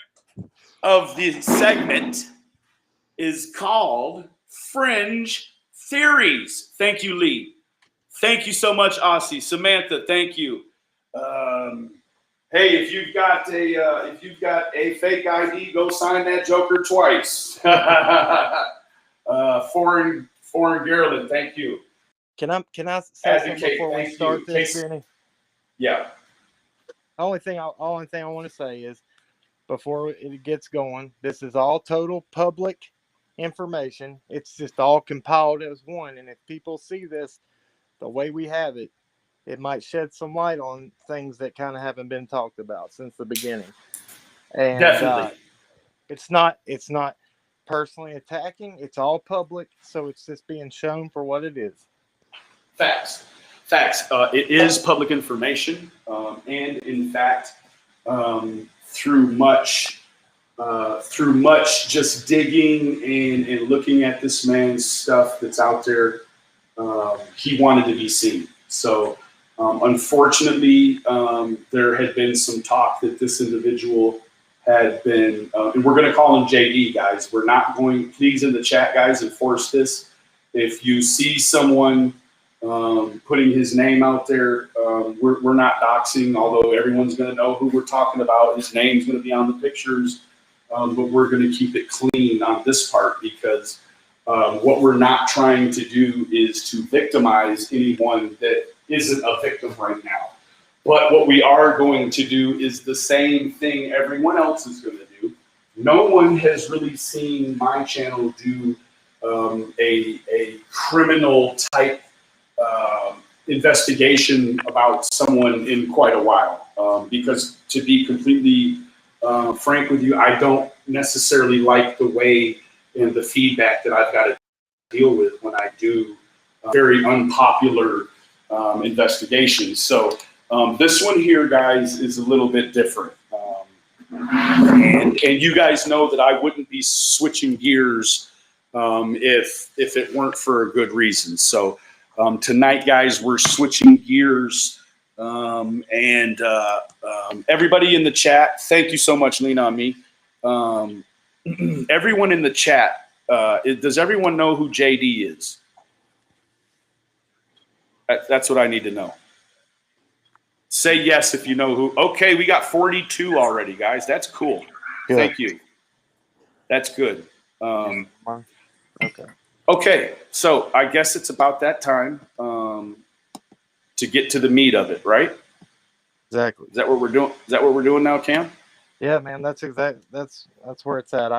of the segment is called Fringe Theories. Thank you, Lee. Thank you so much, Aussie. Samantha, thank you. Hey, if you've got a fake ID, go sign that joker twice. Foreign Garland, thank you. Can I say something before we start this, Benny? Yeah. Only thing I want to say is, before it gets going, this is all total public information. It's just all compiled as one. And if people see this the way we have it, it might shed some light on things that kind of haven't been talked about since the beginning. And Definitely. It's not personally attacking. It's all public, so it's just being shown for what it is. Facts. It is public information, and in fact, through much just digging and looking at this man's stuff that's out there, he wanted to be seen. So, unfortunately, there had been some talk that this individual had been, and we're going to call him JD, guys. We're not going, please in the chat, guys, enforce this. If you see someone putting his name out there, we're not doxing, although everyone's going to know who we're talking about. His name's going to be on the pictures, but we're going to keep it clean on this part because what we're not trying to do is to victimize anyone that isn't a victim right now. But what we are going to do is the same thing everyone else is going to do. No one has really seen my channel do a criminal type investigation about someone in quite a while. Because to be completely frank with you, I don't necessarily like the way and the feedback that I've got to deal with when I do very unpopular investigations. So this one here, guys, is a little bit different. And you guys know that I wouldn't be switching gears if it weren't for a good reason. So tonight, guys, we're switching gears. And everybody in the chat, thank you so much, Lena, on me. Everyone in the chat, does everyone know who JD is? That's what I need to know. Say yes if you know who. Okay, we got 42 already, guys. That's cool. Good. Thank you. That's good. Okay, so I guess it's about that time to get to the meat of it, right? Exactly. Is that what we're doing? Is that what we're doing now, Cam? Yeah, man. That's where it's at.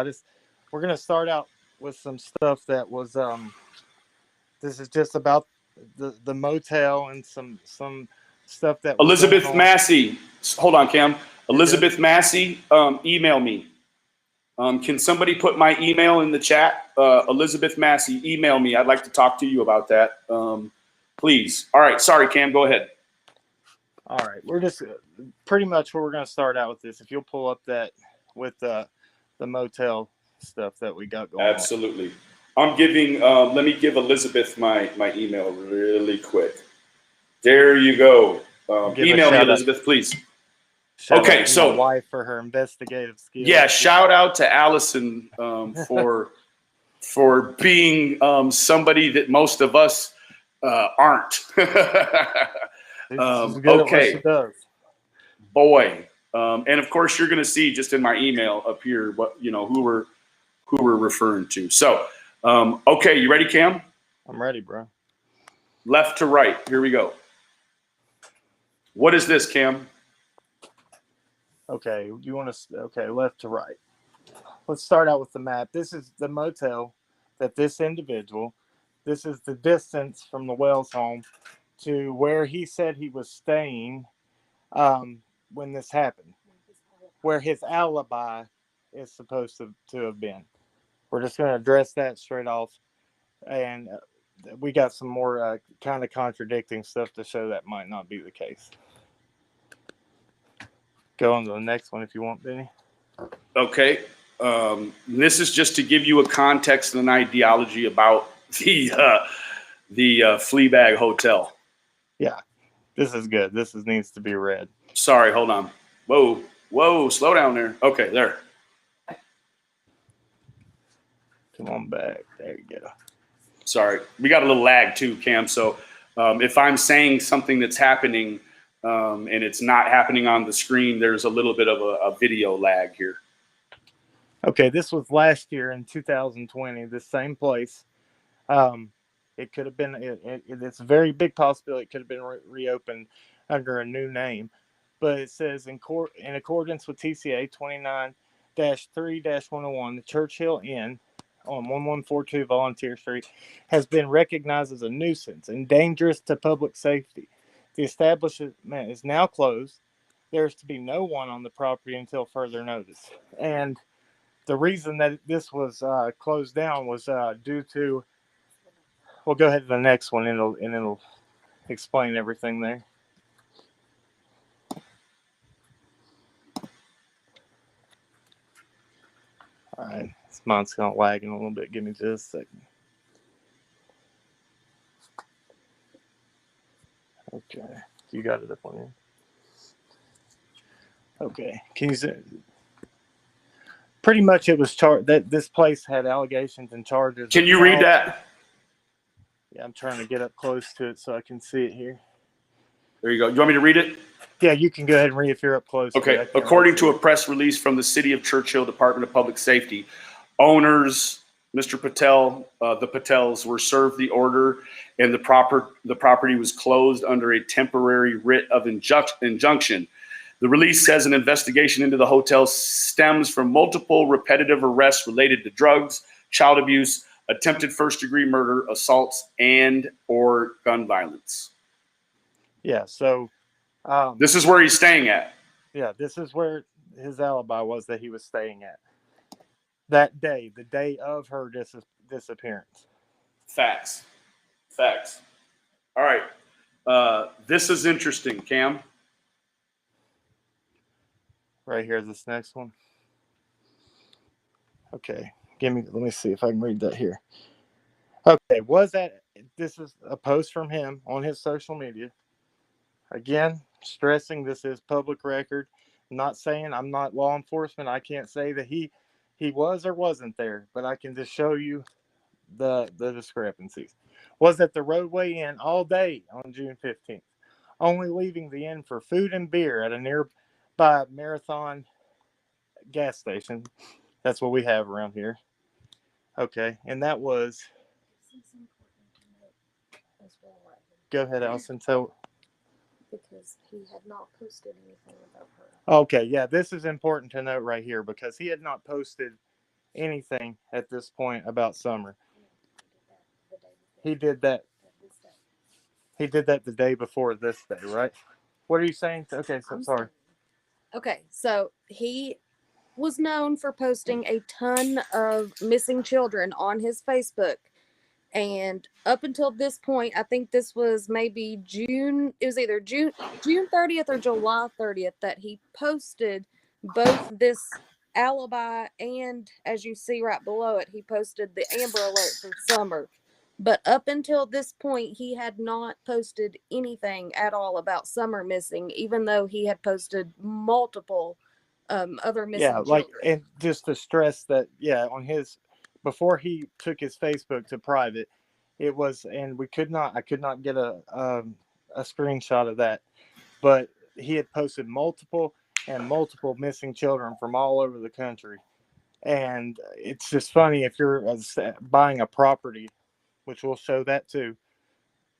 We're gonna start out with some stuff that was. This is just about the motel and some stuff that Elizabeth Massey. Hold on, Cam. Elizabeth Massey, email me. Can somebody put my email in the chat? Elizabeth Massey, email me. I'd like to talk to you about that. Please. All right. Sorry, Cam. Go ahead. All right. We're just pretty much where we're going to start out with this. If you'll pull up that with the motel stuff that we got going Absolutely. On. I'm giving, let me give Elizabeth my email really quick. There you go. Email me, Elizabeth, please. Okay, so my wife for her investigative skills. Yeah, shout out to Allison for being somebody that most of us aren't. Okay, boy, and of course you're going to see just in my email up here what who we're referring to. So, okay, you ready, Cam? I'm ready, bro. Left to right. Here we go. What is this, Cam? Okay, you want to? Okay, left to right. Let's start out with the map. This is the motel that this individual. This is the distance from the Wells home to where he said he was staying when this happened, where his alibi is supposed to have been. We're just going to address that straight off, and we got some more kind of contradicting stuff to show that might not be the case. Go on to the next one if you want, Benny. Okay. This is just to give you a context and an ideology about the Fleabag Hotel. Yeah, this is good. This needs to be read. Sorry, hold on. Whoa, slow down there. Okay, there. Come on back. There you go. Sorry, we got a little lag too, Cam. So if I'm saying something that's happening and it's not happening on the screen, there's a little bit of a video lag here. Okay, this was last year in 2020, the same place. It could have been, it's a very big possibility it could have been reopened under a new name. But it says, in accordance with TCA 29-3-101, the Churchill Inn on 1142 Volunteer Street has been recognized as a nuisance and dangerous to public safety. The establishment is now closed. There is to be no one on the property until further notice. And the reason that this was closed down was due to, we'll go ahead to the next one and it'll explain everything there. All right, this mine's kind of lagging a little bit. Give me just a second. Okay, you got it up on here. Okay, can you see? Pretty much it was that this place had allegations and charges. Can you read that? Yeah, I'm trying to get up close to it so I can see it here. There you go. You want me to read it? Yeah, you can go ahead and read if you're up close. Okay. According to a press release from the City of Churchill Department of Public Safety, owners, Mr. Patel, the Patels, were served the order, and the property was closed under a temporary writ of injunction. The release says an investigation into the hotel stems from multiple repetitive arrests related to drugs, child abuse, attempted first-degree murder, assaults, and/or gun violence. Yeah, so this is where he's staying at. Yeah, this is where his alibi was that he was staying at that day, the day of her disappearance. Facts. All right. This is interesting, Cam. Right here, this next one. Okay, let me see if I can read that here. Okay, this is a post from him on his social media. Again, stressing this is public record. I'm not saying I'm not law enforcement. I can't say that he was or wasn't there, but I can just show you the discrepancies. Was at the Roadway Inn all day on June 15th, only leaving the inn for food and beer at a nearby Marathon gas station. That's what we have around here. Okay, and that was. Go ahead, Allison. So. Because he had not posted anything about her. Okay, yeah, this is important to note right here because he had not posted anything at this point about Summer. He did that. He did that the day before this day, right? What are you saying? Okay, so sorry. Okay, so he was known for posting a ton of missing children on his Facebook. And up until this point, I think this was maybe June. It was either June 30th or July 30th that he posted both this alibi and, as you see right below it, he posted the Amber Alert for Summer. But up until this point, he had not posted anything at all about Summer missing, even though he had posted multiple other missing children. Yeah, and just to stress that, on his. Before he took his Facebook to private, it was, and I could not get a screenshot of that, but he had posted multiple missing children from all over the country. And it's just funny if you're buying a property, which we'll show that too,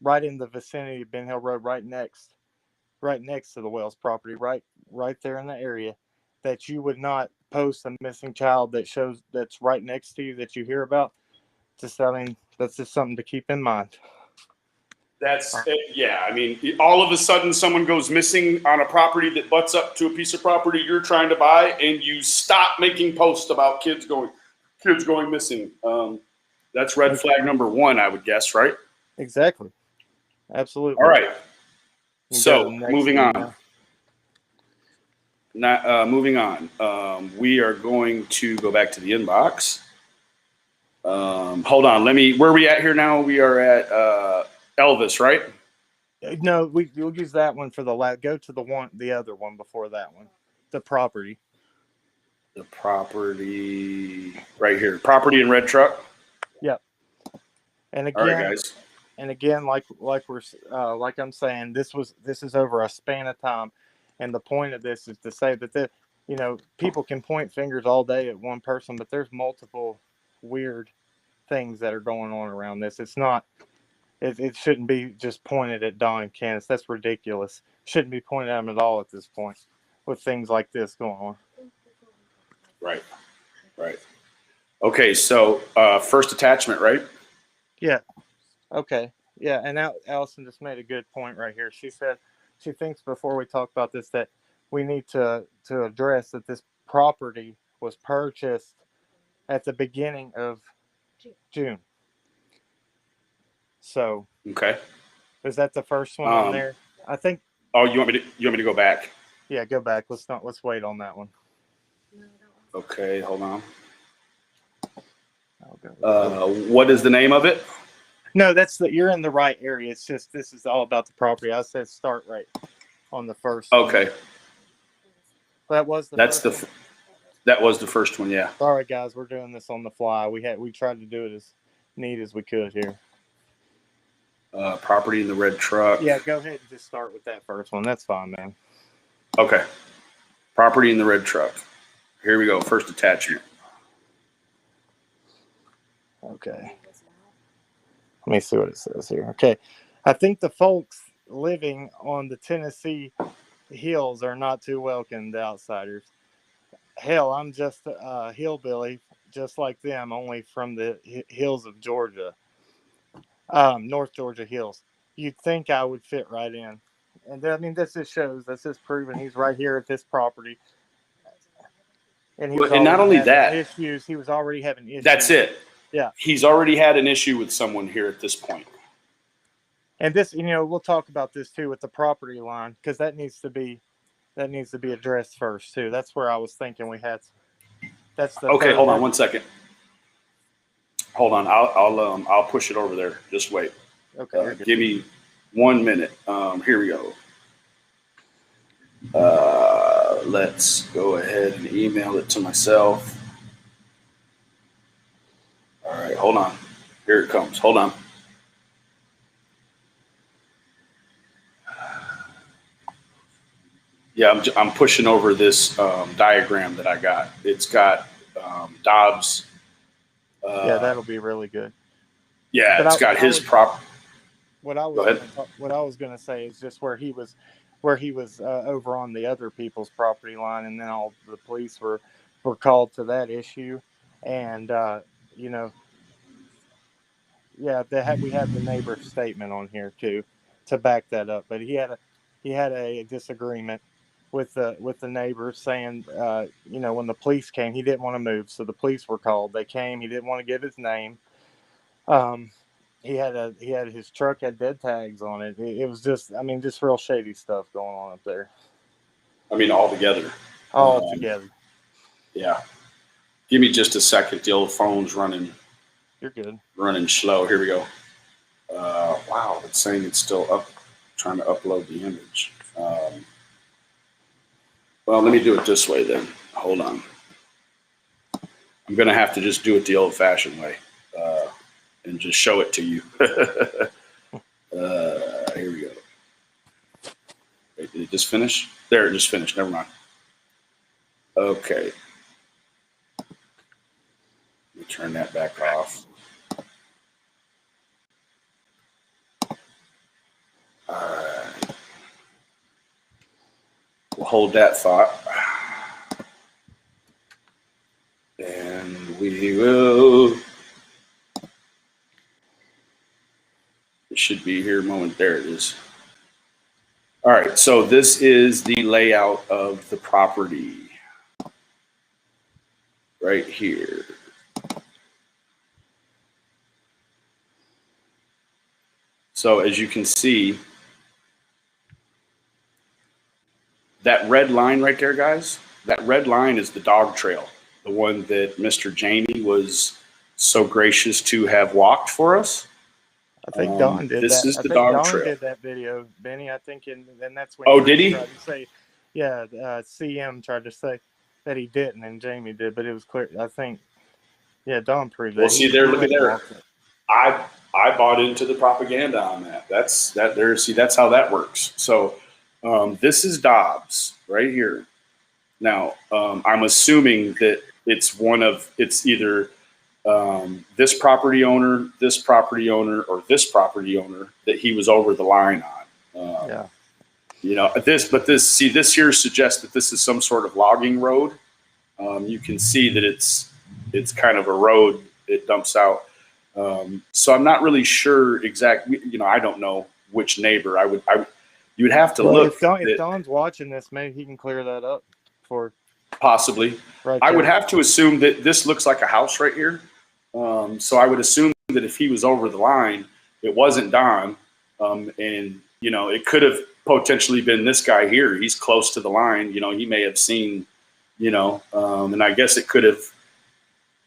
right in the vicinity of Ben Hill Road, right next to the Wells property, right there in the area, that you would not post a missing child that's right next to you that you hear about. That's just something to keep in mind. That's yeah. I mean, all of a sudden, someone goes missing on a property that butts up to a piece of property you're trying to buy, and you stop making posts about kids going missing. That's red flag number one, I would guess, right? Exactly. Absolutely. All right. So moving on. Moving on. We are going to go back to the inbox. Hold on. Where are we at here now? We are at Elvis, right? No, we'll use that one for go to the other one before that one. The property. The property right here. Property in red truck. And All right, again, guys. like I'm saying, this is over a span of time, and the point of this is to say that people can point fingers all day at one person, but there's multiple weird things that are going on around this. It's not. It shouldn't be just pointed at Don and Candace. That's ridiculous. Shouldn't be pointed at them at all at this point, with things like this going on. Right. Right. Okay. So first attachment, right? Yeah. Okay. Yeah. And now Allison just made a good point right here. She said she thinks before we talk about this that we need to address that this property was purchased at the beginning of June. So Okay. is that the first one on there? I think. Oh, you want me to go back? Yeah, go back. Let's wait on that one. Okay, hold on. I'll go. What is the name of it? No, you're in the right area. It's just this is all about the property. I said start right on the first. Okay. One. That was the. That was the first one. Yeah. Sorry, guys, we're doing this on the fly. We tried to do it as neat as we could here. Property in the red truck. Yeah, go ahead and just start with that first one. That's fine, man. Okay. Property in the red truck. Here we go. First attachment. Okay. Let me see what it says here. Okay. I think the folks living on the Tennessee hills are not too welcome to outsiders. Hell, I'm just a hillbilly, just like them, only from the hills of Georgia. North Georgia hills. You'd think I would fit right in. And I mean, this just shows, this is proven he's right here at this property. And not only that, issues. He was already having issues. That's it. Yeah. He's already had an issue with someone here at this point. And this, we'll talk about this too with the property line, because that needs to be addressed first too. That's where I was thinking we had. That's the. Okay, hold on 1 second. Hold on, I'll push it over there. Just wait. Okay. Give me 1 minute. Here we go. Let's go ahead and email it to myself. All right, hold on. Here it comes. Hold on. Yeah, I'm pushing over this diagram that I got. It's got Dobbs. Yeah, that'll be really good. Yeah, but it's got his prop. What I was going to say is just where he was over on the other people's property line, and then all the police were called to that issue, and yeah, we have the neighbor's statement on here too to back that up. But he had a disagreement with the neighbors saying, when the police came, he didn't want to move, so the police were called. They came. He didn't want to give his name. He had his truck had dead tags on it. It was just real shady stuff going on up there. I mean, all together. All together. Yeah. Give me just a second. The old phone's running. You're good. Running slow. Here we go. Wow, it's saying it's still up. Trying to upload the image. Well, let me do it this way then. Hold on. I'm going to have to just do it the old-fashioned way and just show it to you. Here we go. Wait, did it just finish? There, it just finished. Never mind. Okay. Let me turn that back off. All right. We'll hold that thought. And we will. It should be here moment. There it is. All right. So this is the layout of the property right here. So as you can see, that red line right there, guys, that red line is the dog trail, the one that Mr. Jamie was so gracious to have walked for us. I think Don did this that. Is I the think dog Don trail. did that video, Benny. I think, and that's when. Oh, did he? Tried to say, yeah, CM tried to say that he didn't, and Jamie did, but it was clear. I think, yeah, Don proved that. Well, see there, look at there. I bought into the propaganda on that. That's how that works. So this is Dobbs right here. Now, I'm assuming that it's either this property owner, or this property owner that he was over the line on. Yeah. You know, this here suggests that this is some sort of logging road. You can see that it's kind of a road it dumps out. So I'm not really sure exactly. You know, I don't know which neighbor. You would have to look. If Don's watching this, maybe he can clear that up for possibly. Right. I would have to assume that this looks like a house right here. So I would assume that if he was over the line, it wasn't Don. And, you know, it could have potentially been this guy here. He's close to the line. You know, he may have seen, you know, and I guess it could have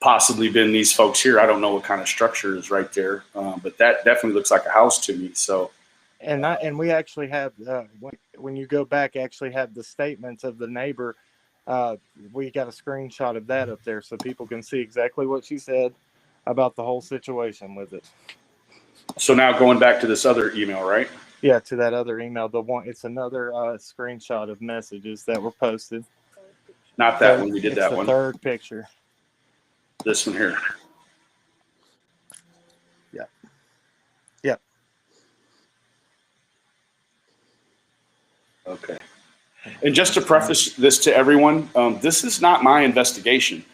possibly been these folks here. I don't know what kind of structure is right there, but that definitely looks like a house to me. So, and we actually have when you go back, actually have the statements of the neighbor. We got a screenshot of that up there so people can see exactly what she said about the whole situation with it. So now going back to this other email, right? Yeah, to that other email. It's another screenshot of messages that were posted. Not that one. We did that the one. Third picture. This one here. Yeah. Yep. Okay. And just to preface this to everyone, this is not my investigation.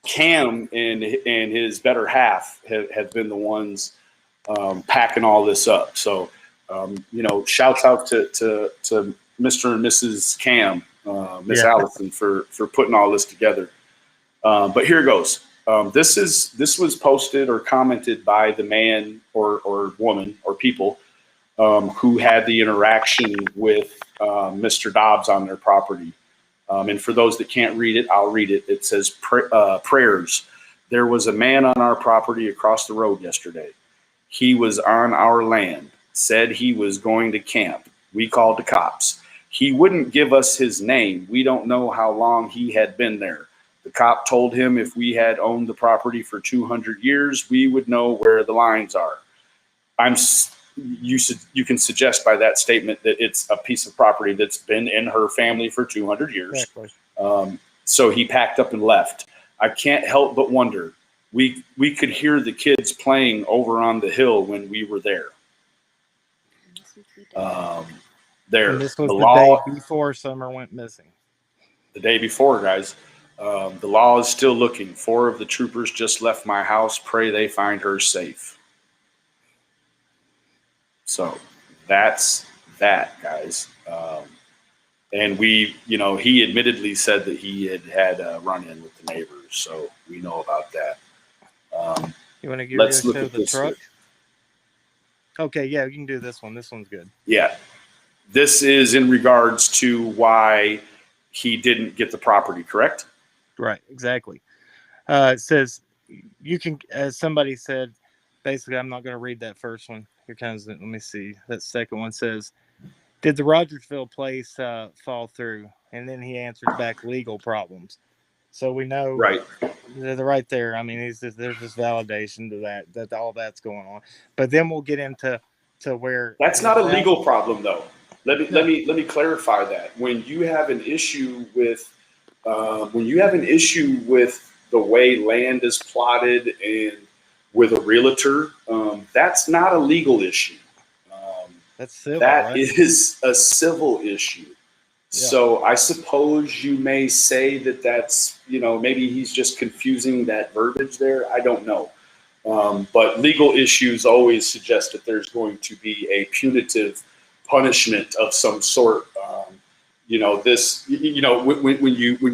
Cam and his better half have been the ones packing all this up. So, you know, shouts out to Mr. and Mrs. Cam, Miss Allison for putting all this together. But here goes. This was posted or commented by the man or woman or people who had the interaction with Mr. Dobbs on their property. And for those that can't read it, I'll read it. It says, prayers. There was a man on our property across the road yesterday. He was on our land, said he was going to camp. We called the cops. He wouldn't give us his name. We don't know how long he had been there. The cop told him if we had owned the property for 200 years, we would know where the lines are. You can suggest by that statement that it's a piece of property that's been in her family for 200 years. Exactly. So he packed up and left. I can't help but wonder. We could hear the kids playing over on the hill when we were there. There. And this was the day before Summer went missing. The day before, guys. The law is still looking. 4 of the troopers just left my house. Pray they find her safe. So that's that, guys. And he admittedly said that he had a run-in with the neighbors. So we know about that. You want to give let's look show at the this truck? Here. Okay, yeah, you can do this one. This one's good. Yeah. This is in regards to why he didn't get the property, correct? Right, exactly. It says you can, as somebody said, basically, I'm not going to read that first one. Here comes it. Let me see. That second one says, did the Rogersville place fall through? And then he answered back, legal problems. So we know right. They're right there. I mean, there's just validation to that all that's going on. But then we'll get into where that's not a legal problem, though. Let me clarify that. When you have an issue with the way land is plotted and with a realtor, that's not a legal issue. That's civil. That right? is a civil issue. Yeah. So I suppose you may say that's, maybe he's just confusing that verbiage there. I don't know. But legal issues always suggest that there's going to be a punitive punishment of some sort. When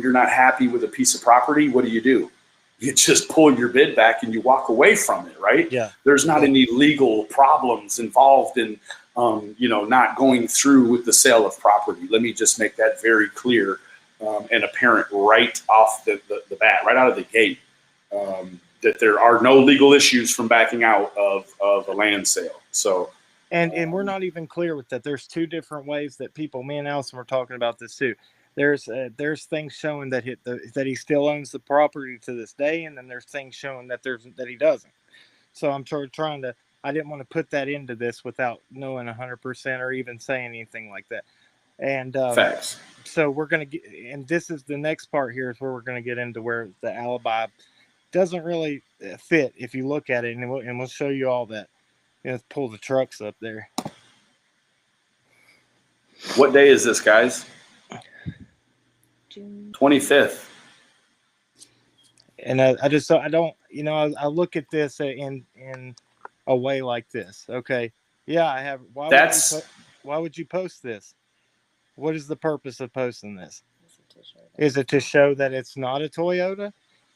you're not happy with a piece of property, what do? You just pull your bid back and you walk away from it, right? Yeah. There's not any legal problems involved in, not going through with the sale of property. Let me just make that very clear and apparent right off the bat, right out of the gate, that there are no legal issues from backing out of a land sale. So. And we're not even clear with that. There's 2 different ways that people, me and Allison were talking about this too. There's things showing that he still owns the property to this day, and then there's things showing that he doesn't. So I'm trying to I didn't want to put that into this without knowing 100% or even saying anything like that. And Facts. so we're going to get, and this is the next part here is where we're going to get into where the alibi doesn't really fit if you look at it, and we'll show you all that. Let's pull the trucks up there. What day is this, guys? June. 25th. And I look at this in a way like this. Okay, yeah, I have. Why would you post this? What is the purpose of posting this? Is it to show that it's not a Toyota?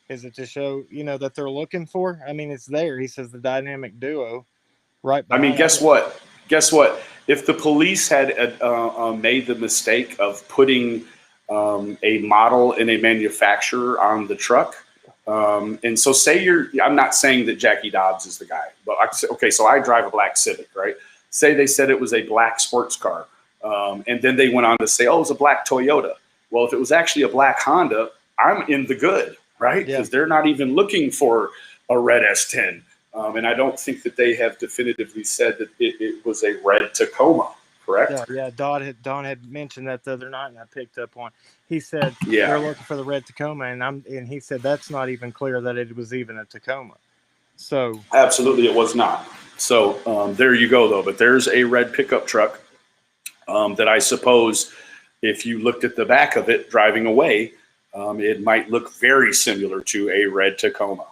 Is it to show, that they're looking for? I mean, it's there. He says the dynamic duo, right? I mean, guess what? If the police had made the mistake of putting a model and a manufacturer on the truck, and so I'm not saying that Jackie Dobbs is the guy, but so I drive a black Civic, right? Say they said it was a black sports car. And then they went on to say, oh, it was a black Toyota. Well, if it was actually a black Honda, I'm in the good, right? Because they're not even looking for a red S10. And I don't think that they have definitively said that it was a red Tacoma, correct? Yeah. Don had mentioned that the other night, and I picked up on. He said they're looking for the red Tacoma, and he said that's not even clear that it was even a Tacoma. So absolutely, it was not. So there you go, though. But there's a red pickup truck. That I suppose if you looked at the back of it driving away, it might look very similar to a red Tacoma.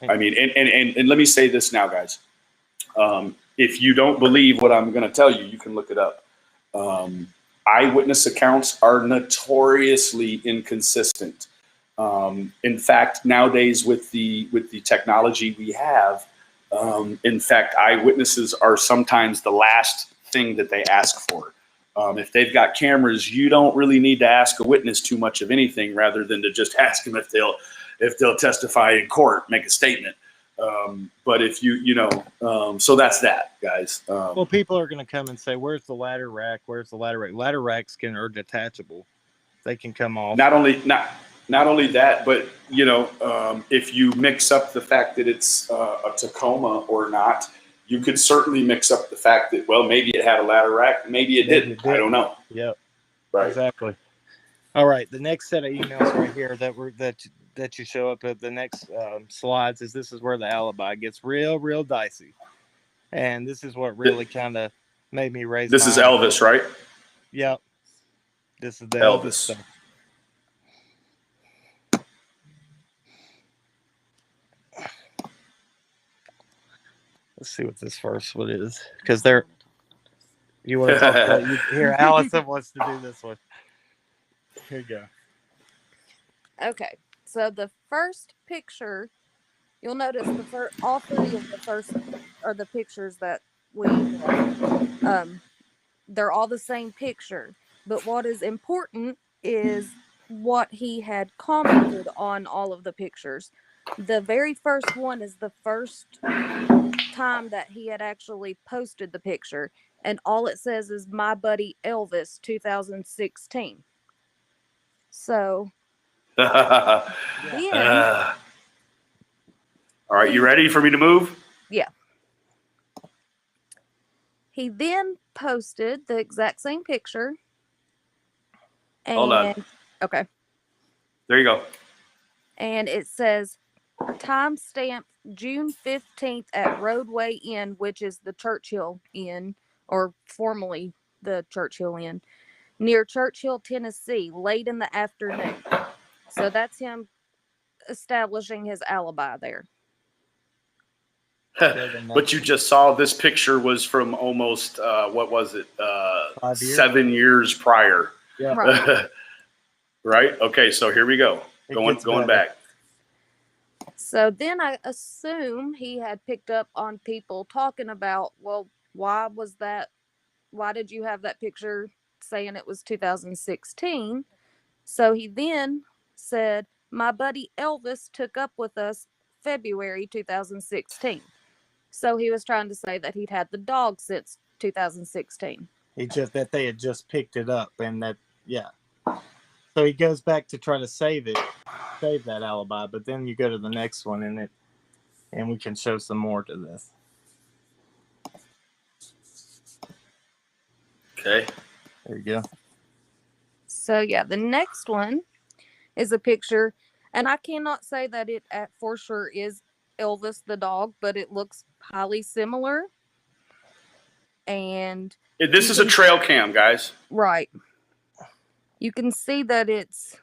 I mean, and let me say this now, guys. If you don't believe what I'm going to tell you, you can look it up. Eyewitness accounts are notoriously inconsistent. In fact, nowadays with the technology we have, in fact, eyewitnesses are sometimes the last thing that they ask for. If they've got cameras, you don't really need to ask a witness too much of anything, rather than to just ask them if they'll testify in court, make a statement. But if so that's that, guys. Well, people are going to come and say, "Where's the ladder rack? Where's the ladder rack?" Ladder racks are detachable; they can come off. Not only that, but if you mix up the fact that it's a Tacoma or not. You could certainly mix up the fact that, well, maybe it had a ladder rack, maybe it didn't. I don't know. Yep. Right. Exactly. All right. The next set of emails right here that you show up at the next slides this is where the alibi gets real dicey, and this is what really kind of made me raise. This is Elvis, right? Yep. This is the Elvis stuff. Let's see what this first one is, because you want to talk about here. Allison wants to do this one. Here you go. Okay, so the first picture, you'll notice all three of the first are the pictures that we they're all the same picture, but what is important is what he had commented on all of the pictures. The very first one is the first time that he had actually posted the picture, and all it says is "My buddy Elvis 2016." So all right, you ready for me to move? Yeah. He then posted the exact same picture. And, hold on. Okay. There you go. And it says timestamp June 15th at Roadway Inn, which is the Churchill Inn, or formerly the Churchill Inn, near Churchill, Tennessee, late in the afternoon. So that's him establishing his alibi there. But you just saw this picture was from almost, what was it? 7 years prior. Yeah. Right. Right? Okay, so here we go. Going back. So then I assume he had picked up on people talking about, well, why did you have that picture saying it was 2016? So he then said, my buddy Elvis took up with us February 2016. So he was trying to say that he'd had the dog since 2016. That they had just picked it up, and that, yeah. So he goes back to try to save that alibi, but then you go to the next one, and and we can show some more to this. Okay. There you go. So yeah, the next one is a picture, and I cannot say that it for sure is Elvis the dog, but it looks highly similar. And This is a trail cam, guys. right. You can see that it's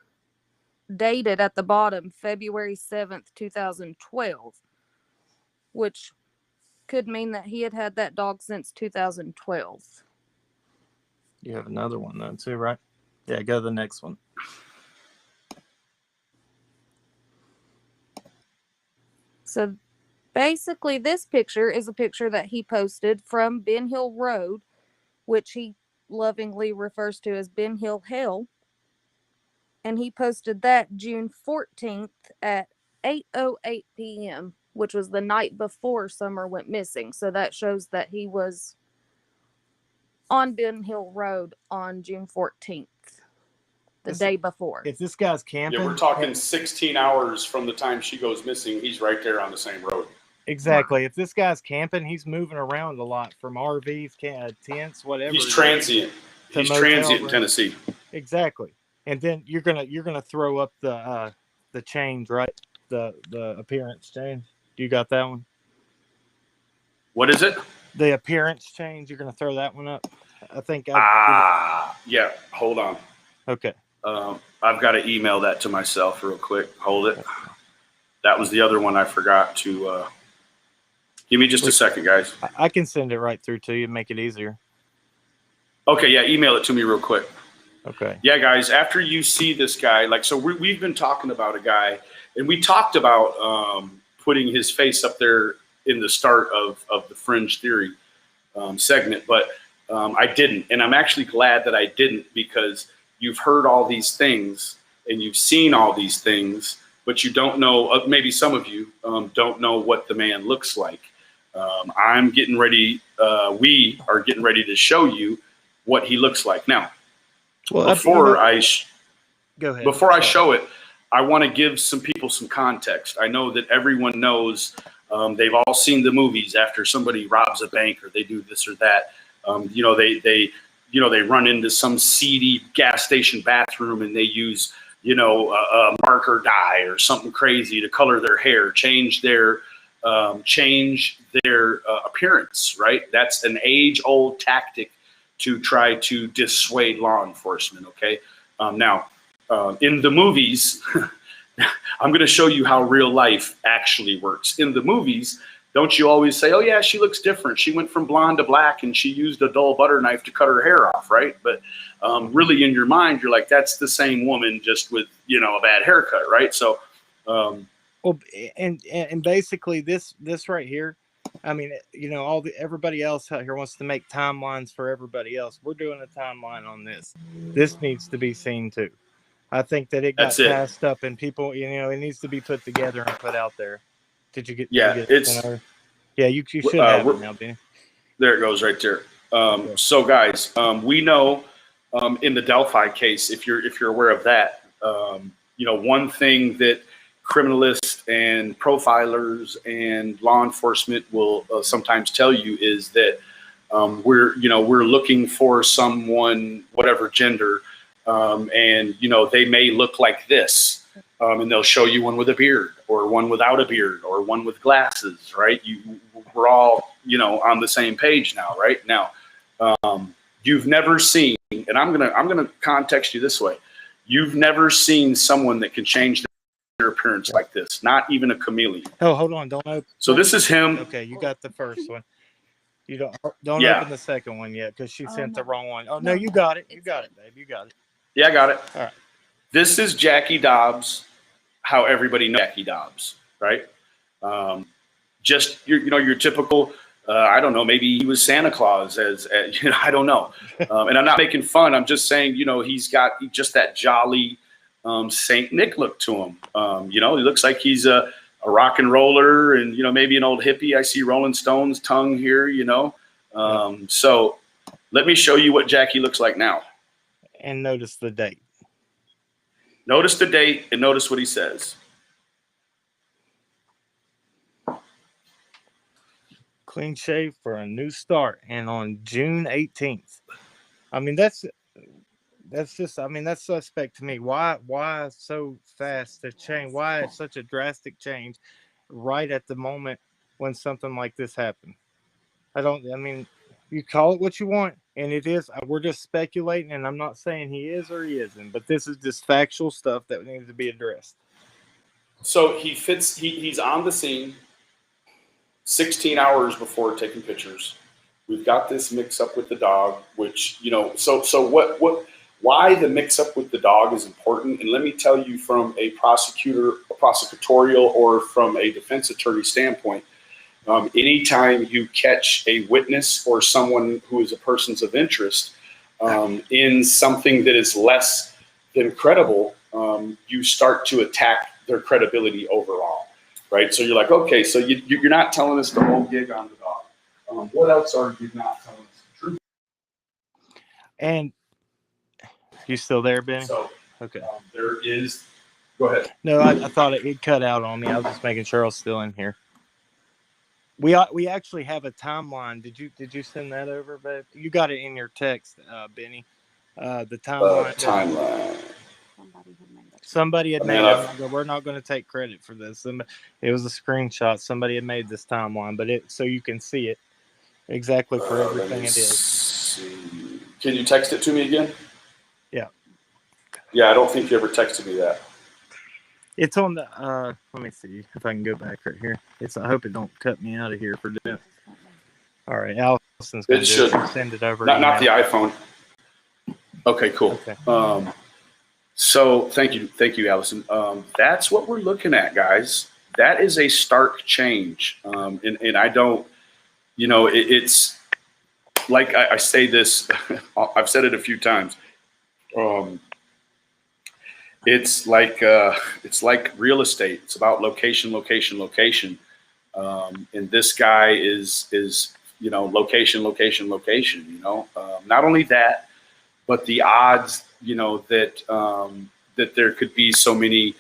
dated at the bottom, February 7th, 2012, which could mean that he had that dog since 2012. You have another one though too, right? Yeah, go to the next one. So basically this picture is a picture that he posted from Ben Hill Road, which he lovingly refers to as Ben Hill Hell. And he posted that June 14th at 8:08 p.m., which was the night before Summer went missing. So that shows that he was on Ben Hill Road on June 14th, the day before. If this guy's camping, Yeah, we're talking 16 hours from the time she goes missing. He's right there on the same road. exactly. If this guy's camping, he's moving around a lot from RVs, tents, whatever. He's transient. He's transient in Tennessee. Exactly. And then you're gonna throw up the change, right? The appearance change. You got that one? What is it? The appearance change. You're gonna throw that one up. I think. Yeah. Hold on. Okay. I've got to email that to myself real quick. Hold it. That was the other one I forgot to. Give me just a second, guys. I can send it right through to you and make it easier. Okay. Yeah. Email it to me real quick. Okay. Yeah, guys. After you see this guy, so we've been talking about a guy, and we talked about putting his face up there in the start of the Fringe Theory segment, but I didn't, and I'm actually glad that I didn't, because you've heard all these things and you've seen all these things, but you don't know. Maybe some of you don't know what the man looks like. I'm getting ready. We are getting ready to show you what he looks like now. Well, before go ahead. Before I show it, I want to give some people some context. I know that everyone knows. They've all seen the movies after somebody robs a bank or they do this or that. They run into some seedy gas station bathroom and they use, a marker dye or something crazy to color their hair, change their appearance, right? That's an age-old tactic to try to dissuade law enforcement, okay? Now, in the movies, I'm going to show you how real life actually works. In the movies, don't you always say, oh, yeah, she looks different. She went from blonde to black and she used a dull butter knife to cut her hair off, right? But really in your mind, you're like, that's the same woman just with, a bad haircut, right? So, well, and basically this right here, I mean, everybody else out here wants to make timelines for everybody else. We're doing a timeline on this. This needs to be seen too. I think that it got passed up and people, it needs to be put together and put out there. Did you get? Yeah, you should have it now, Benny. There it goes right there. So guys, we know in the Delphi case, if you're aware of that, one thing that criminalists and profilers and law enforcement will sometimes tell you is that we're looking for someone, whatever gender, and they may look like this, and they'll show you one with a beard or one without a beard or one with glasses, right? We're all on the same page now, right? Now, you've never seen, and I'm gonna context you this way: you've never seen someone that can change their appearance like this, not even a chameleon. Oh, hold on, don't open. So this is him. Okay, you got the first one. You don't open the second one yet because she sent the wrong one. Oh no, you got it. You got it, babe. You got it. Yeah, I got it. All right. This is Jackie Dobbs, how everybody knows Jackie Dobbs, right? Just your typical. I don't know. Maybe he was Santa Claus, as I don't know. And I'm not making fun. I'm just saying, he's got just that jolly Saint Nick look to him. He looks like he's a rock and roller, and maybe an old hippie. I see Rolling Stones tongue here. So let me show you what Jackie looks like now. And notice the date. Notice the date and notice what he says. clean shave for a new start. And on June 18th, I mean, that's just, I mean, that's suspect to me. Why so fast to change? Why such a drastic change right at the moment when something like this happened? I mean, you call it what you want, and it is. We're just speculating, and I'm not saying he is or he isn't, but this is just factual stuff that needs to be addressed. So he's on the scene 16 hours before taking pictures. We've got this mix up with the dog, which, you know, so why the mix up with the dog is important. And let me tell you, from a prosecutorial or from a defense attorney standpoint, anytime you catch a witness or someone who is a person of interest in something that is less than credible, you start to attack their credibility overall, right? So you're like, okay, so you're not telling us the whole gig on the dog. What else are you not telling us the truth? And you still there, Benny? So okay. There is. Go ahead. No, I thought it cut out on me. I was just making sure I was still in here. We actually have a timeline. Did you send that over, babe? You got it in your text, Benny. The timeline. Timeline. Somebody had made it. We're not going to take credit for this. It was a screenshot. Somebody had made this timeline, but so you can see it exactly for everything it is. See. Can you text it to me again? Yeah. Yeah, I don't think you ever texted me that. It's on the. Let me see if I can go back right here. I hope it don't cut me out of here for doing. All right, Allison's going to send it over. Not the iPhone. Okay, cool. Okay. So thank you, Allison. That's what we're looking at, guys. That is a stark change, and I don't, you know, it's like I say this. I've said it a few times. It's like real estate. It's about location. And this guy is you know, location. You know, not only that, but the odds, you know, that that there could be so many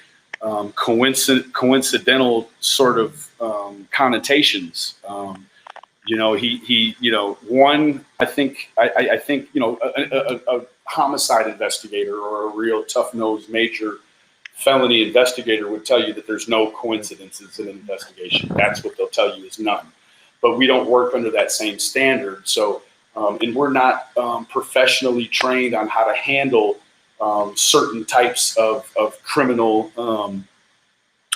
coincidental sort of connotations. You know, he you know, one, I think, you know, a homicide investigator or a real tough-nosed major felony investigator would tell you that there's no coincidences in an investigation. That's what they'll tell you is none. But we don't work under that same standard. So, and we're not professionally trained on how to handle certain types of criminal,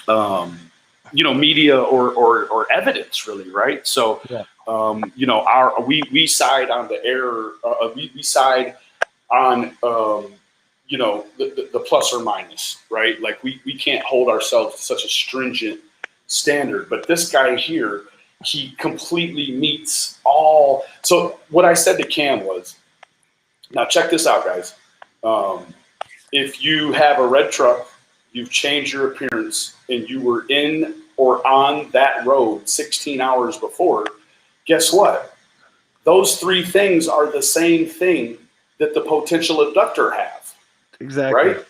you know, media or evidence, really, right? So, yeah. You know, we side on the error. We side on you know, the plus or minus, right? Like we can't hold ourselves to such a stringent standard. But this guy here, he completely meets all. So what I said to Cam was, now check this out, guys. If you have a red truck, you've changed your appearance, and you were in or on that road 16 hours before, guess what? Those three things are the same thing that the potential abductor have. Exactly. Right?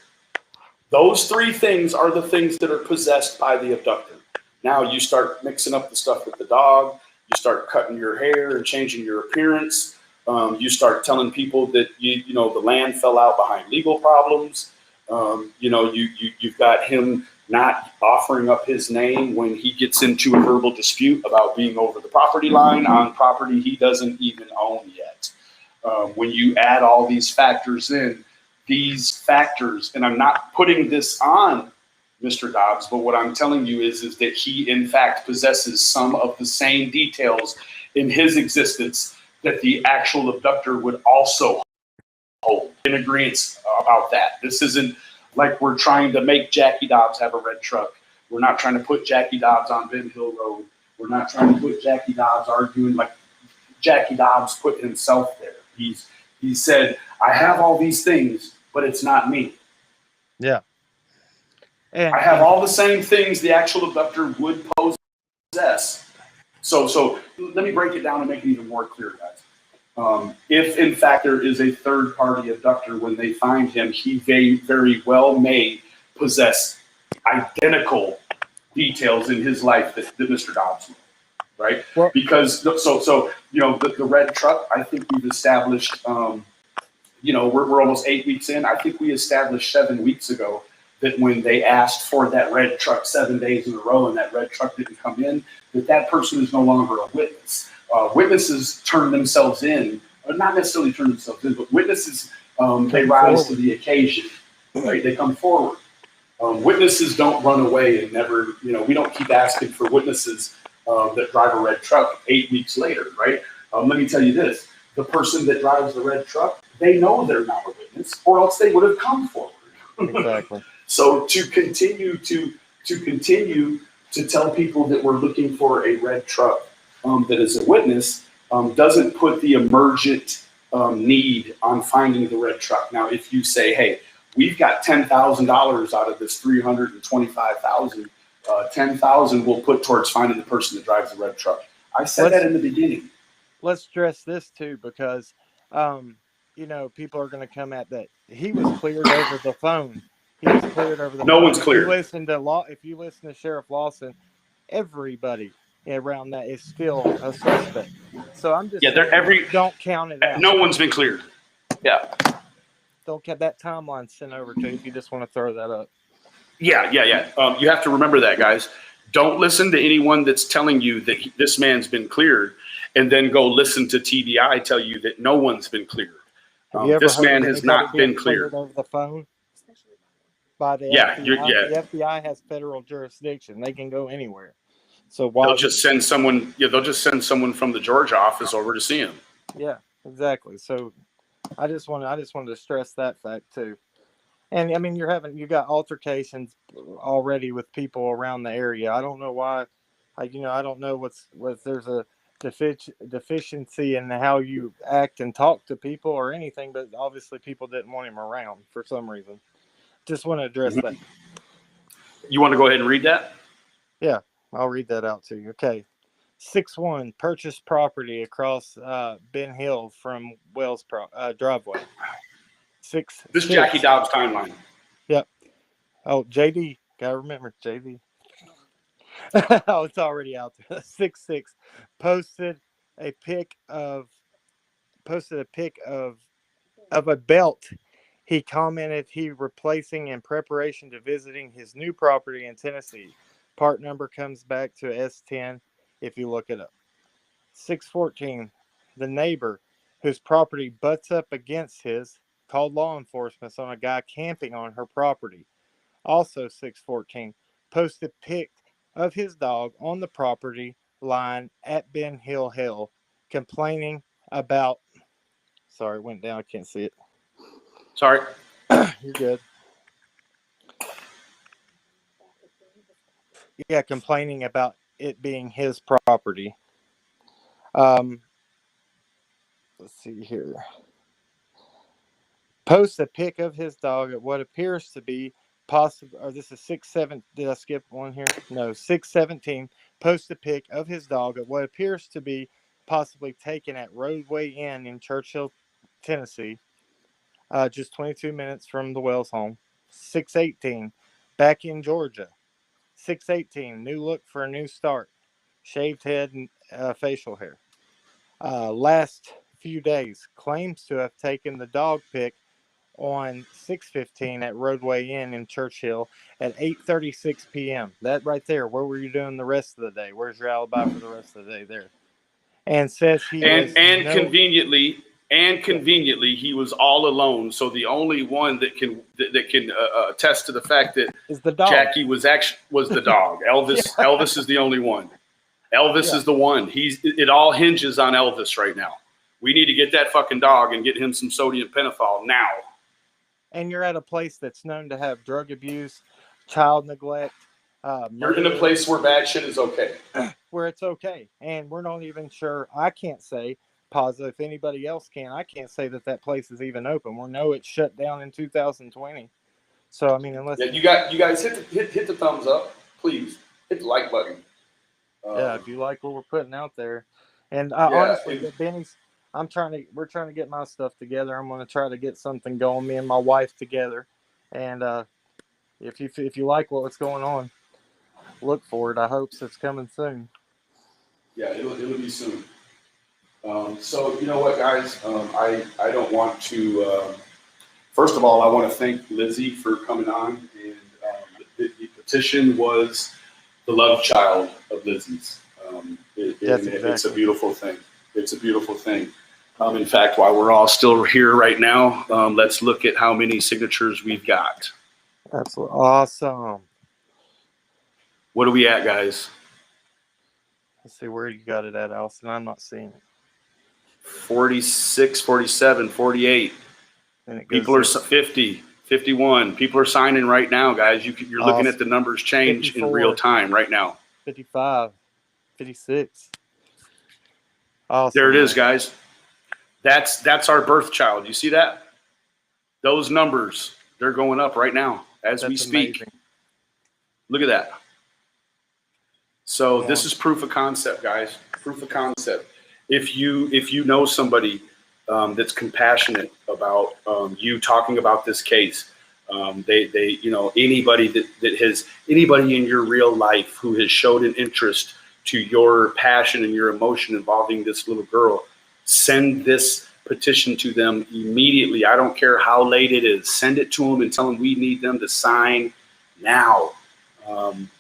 Those three things are the things that are possessed by the abductor. Now you start mixing up the stuff with the dog. You start cutting your hair and changing your appearance. You start telling people that you know, the land fell out behind legal problems. You know, you've got him not offering up his name when he gets into a verbal dispute about being over the property line on property he doesn't even own yet. When you add all these factors in, and I'm not putting this on Mr. Dobbs, but what I'm telling you is that he, in fact, possesses some of the same details in his existence that the actual abductor would also hold. In agreement about that. This isn't like we're trying to make Jackie Dobbs have a red truck. We're not trying to put Jackie Dobbs on Ben Hill Road. We're not trying to put Jackie Dobbs arguing like Jackie Dobbs put himself there. He said, I have all these things, but it's not me. Yeah. And I have all the same things the actual abductor would possess. So let me break it down and make it even more clear, guys. If, in fact, there is a third-party abductor when they find him, he very well may possess identical details in his life that Mr. Dobbs will. right? Well, Because so the red truck, I think we've established, we're almost 8 weeks in. I think we established 7 weeks ago that when they asked for that red truck 7 days in a row and that red truck didn't come in, that person is no longer a witness. Witnesses turn themselves in, or not necessarily turn themselves in, but witnesses, they rise to the occasion, right? They come forward. Witnesses don't run away and never, we don't keep asking for witnesses that drive a red truck 8 weeks later, right? Let me tell you this, the person that drives the red truck, they know they're not a witness, or else they would have come forward. exactly. So to continue to tell people that we're looking for a red truck that is a witness doesn't put the emergent need on finding the red truck. Now, if you say, hey, we've got $10,000 out of this $325,000, $10,000 we'll put towards finding the person that drives the red truck. I said that in the beginning. Let's stress this too, because people are going to come at that. He was cleared over the phone. He was cleared over the phone. No one's cleared. If you listen to Sheriff Lawson, everybody around that is still a suspect. So I'm just saying, don't count it out. No one's been cleared. Yeah. Don't get that timeline sent over to you if you just want to throw that up. Yeah. You have to remember that, guys. Don't listen to anyone that's telling you that this man's been cleared, and then go listen to TBI tell you that no one's been cleared. This man has not been cleared over the phone by the FBI. The FBI has federal jurisdiction; they can go anywhere. So they'll just send someone. Yeah, they'll just send someone from the Georgia office over to see him. Yeah, exactly. So I just wanted to stress that fact too. And I mean, you got altercations already with people around the area. I don't know why. I don't know what there's a deficiency in how you act and talk to people or anything, but obviously people didn't want him around for some reason. Just want to address that. You want to go ahead and read that? Yeah, I'll read that out to you. Okay. 6-1, purchased property across Ben Hill from Wells driveway. This is Jackie Dobbs timeline. Yep. Oh, JD. Gotta remember JD. Oh, it's already out there. 6-6 posted a pic of a belt he commented he replacing in preparation to visiting his new property in Tennessee. Part number comes back to S10 if you look it up. 6-14, the neighbor whose property butts up against his called law enforcement on a guy camping on her property. Also 6-14, posted pic of his dog on the property line at Ben Hill, complaining about, sorry, it went down, I can't see it. Sorry. You're good. Yeah, complaining about it being his property. Let's see here. Post a pic of his dog at what appears to be possible, or this is 6-7. Did I skip one here? No, 6-17. Post a pic of his dog at what appears to be possibly taken at Roadway Inn in Churchill, Tennessee, just 22 minutes from the Wells home. 6-18, back in Georgia. 6-18, new look for a new start. Shaved head and facial hair. Last few days, claims to have taken the dog pic on 6-15 at Roadway Inn in Churchill at 8:36 p.m. That right there. Where were you doing the rest of the day? Where's your alibi for the rest of the day there? And says he conveniently he was all alone. So the only one that can attest to the fact that is the dog. Jackie was the dog. Elvis. Yeah. Elvis is the only one. Elvis is the one. It all hinges on Elvis right now. We need to get that fucking dog and get him some sodium pentothal now. And you're at a place that's known to have drug abuse, child neglect. You're in a place where bad shit is okay. Where it's okay. And we're not even sure. I can't say positive. If anybody else can, I can't say that place is even open. We know it's shut down in 2020. So, I mean, unless... Yeah, you guys hit the thumbs up. Please. Hit the like button. If you like what we're putting out there. And honestly, Benny's... we're trying to get my stuff together. I'm going to try to get something going, me and my wife together. And if you like what's going on, look for it. I hope it's coming soon. Yeah, it'll be soon. So you know what, guys? I don't want to. First of all, I want to thank Lizzie for coming on, and the petition was the love child of Lizzie's. It's a beautiful thing. It's a beautiful thing. In fact, while we're all still here right now, let's look at how many signatures we've got. That's awesome. What are we at, guys? Let's see where you got it at, Allison. I'm not seeing it. 46, 47, 48. People are 50, 51. People are signing right now, guys. You're looking at the numbers change 54, in real time right now. 55, 56. Awesome. There it is, guys. That's our birth child. You see that? Those numbers, they're going up right now as we speak. Amazing. Look at that. So this is proof of concept, guys. Proof of concept. If you know somebody that's compassionate about you talking about this case, they anybody that has anybody in your real life who has showed an interest to your passion and your emotion involving this little girl, send this petition to them immediately. I don't care how late it is. Send it to them and tell them we need them to sign now.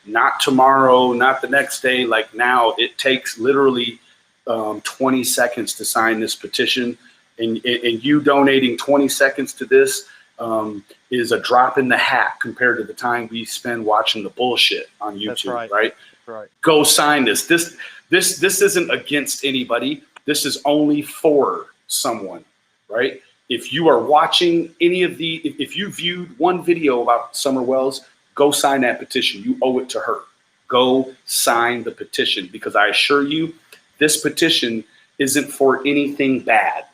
Not tomorrow, not the next day, like now. It takes literally 20 seconds to sign this petition. And you donating 20 seconds to this is a drop in the hat compared to the time we spend watching the bullshit on YouTube, right? Right. Go sign this. This isn't against anybody. This is only for someone, right? If you are watching any of if you viewed one video about Summer Wells, go sign that petition. You owe it to her. Go sign the petition, because I assure you, this petition isn't for anything bad.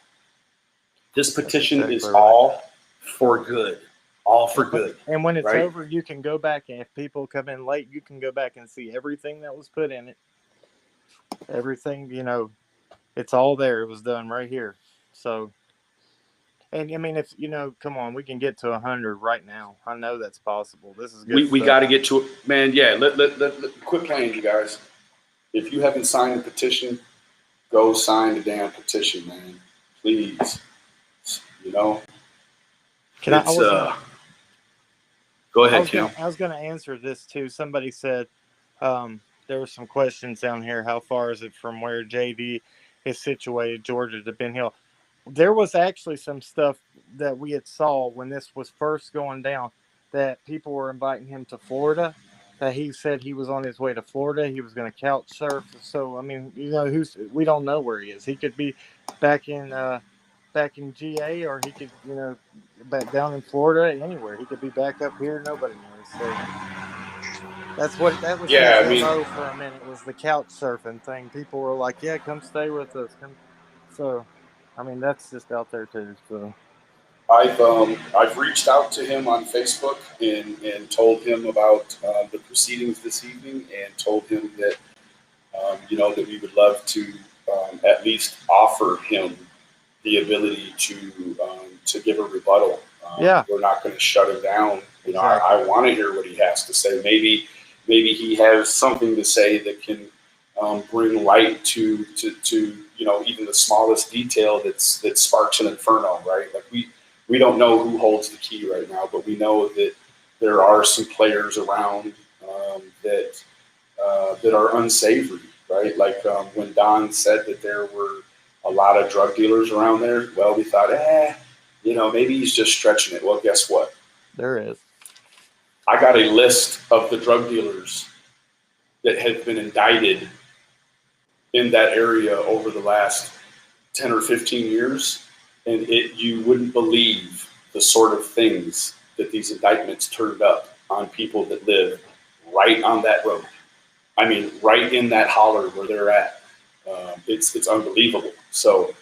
This petition is all for good. All for good. And when it's over, you can go back, and if people come in late, you can go back and see everything that was put in it. Everything, it's all there. It was done right here. So, and I mean, if, come on, we can get to 100 right now. I know that's possible. This is good. We got to get to it, man. Yeah, let quit playing, you guys. If you haven't signed the petition, go sign the damn petition, man. Please. Go ahead, Kim. I was going to answer this too. Somebody said there were some questions down here. How far is it from where JD is situated, Georgia to Ben Hill? There was actually some stuff that we had saw when this was first going down, that people were inviting him to Florida, that he said he was on his way to Florida. He was going to couch surf. So, I mean, we don't know where he is. He could be back in GA, or he could, back down in Florida, anywhere. He could be back up here. Nobody knows. So that was yeah. For a minute was the couch surfing thing. People were like, "Yeah, come stay with us." So, I mean, that's just out there too. So I've reached out to him on Facebook and told him about the proceedings this evening, and told him that that we would love to at least offer him the ability to give a rebuttal. We're not going to shut him down. Exactly. I want to hear what he has to say. Maybe he has something to say that can bring light to even the smallest detail that sparks an inferno, right? Like we don't know who holds the key right now, but we know that there are some players around that are unsavory, right? Like when Don said that there were a lot of drug dealers around there, well, we thought, maybe he's just stretching it. Well, guess what? There is. I got a list of the drug dealers that have been indicted in that area over the last 10 or 15 years. And you wouldn't believe the sort of things that these indictments turned up on people that live right on that road. I mean, right in that holler where they're at. It's unbelievable. So,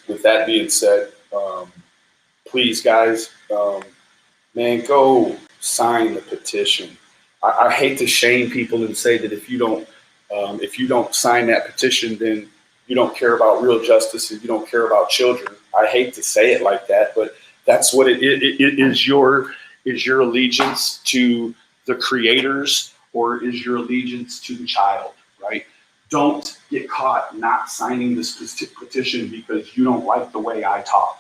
with that being said, please, guys, man, go sign the petition. I hate to shame people and say that if you don't sign that petition, then you don't care about real justice and you don't care about children. I hate to say it like that, but that's what it is. Your allegiance to the creators, or is your allegiance to the child, right? Don't get caught not signing this petition because you don't like the way I talk.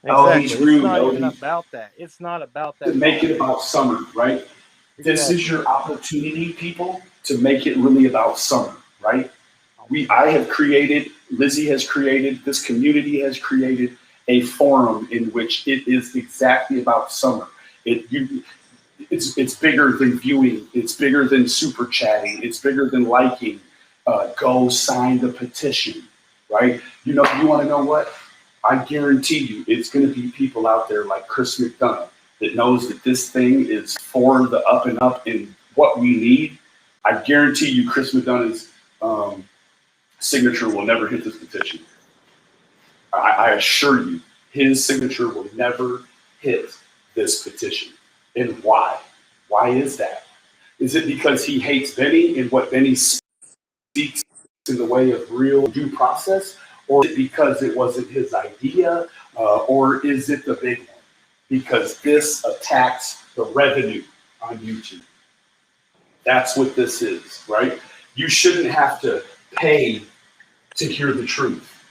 Oh, he's Exactly. It's rude. not Oh, even about that. It's not about to that at make all. it about Summer, right? This is Exactly. your opportunity, people, to make it really about Summer, right? I have created, Lizzie has created, this community has created a forum in which it is exactly about Summer. It's bigger than viewing. It's bigger than super chatting. It's bigger than liking. Go sign the petition, right? You want to know what? I guarantee you, it's going to be people out there like Chris McDonough that knows that this thing is for the up and up and what we need. I guarantee you, Chris McDonough's signature will never hit this petition. I assure you, his signature will never hit this petition. And why? Why is that? Is it because he hates Benny and what Benny speaks in the way of real due process? Or is it because it wasn't his idea? Or is it the big one? Because this attacks the revenue on YouTube. That's what this is, right? You shouldn't have to pay to hear the truth,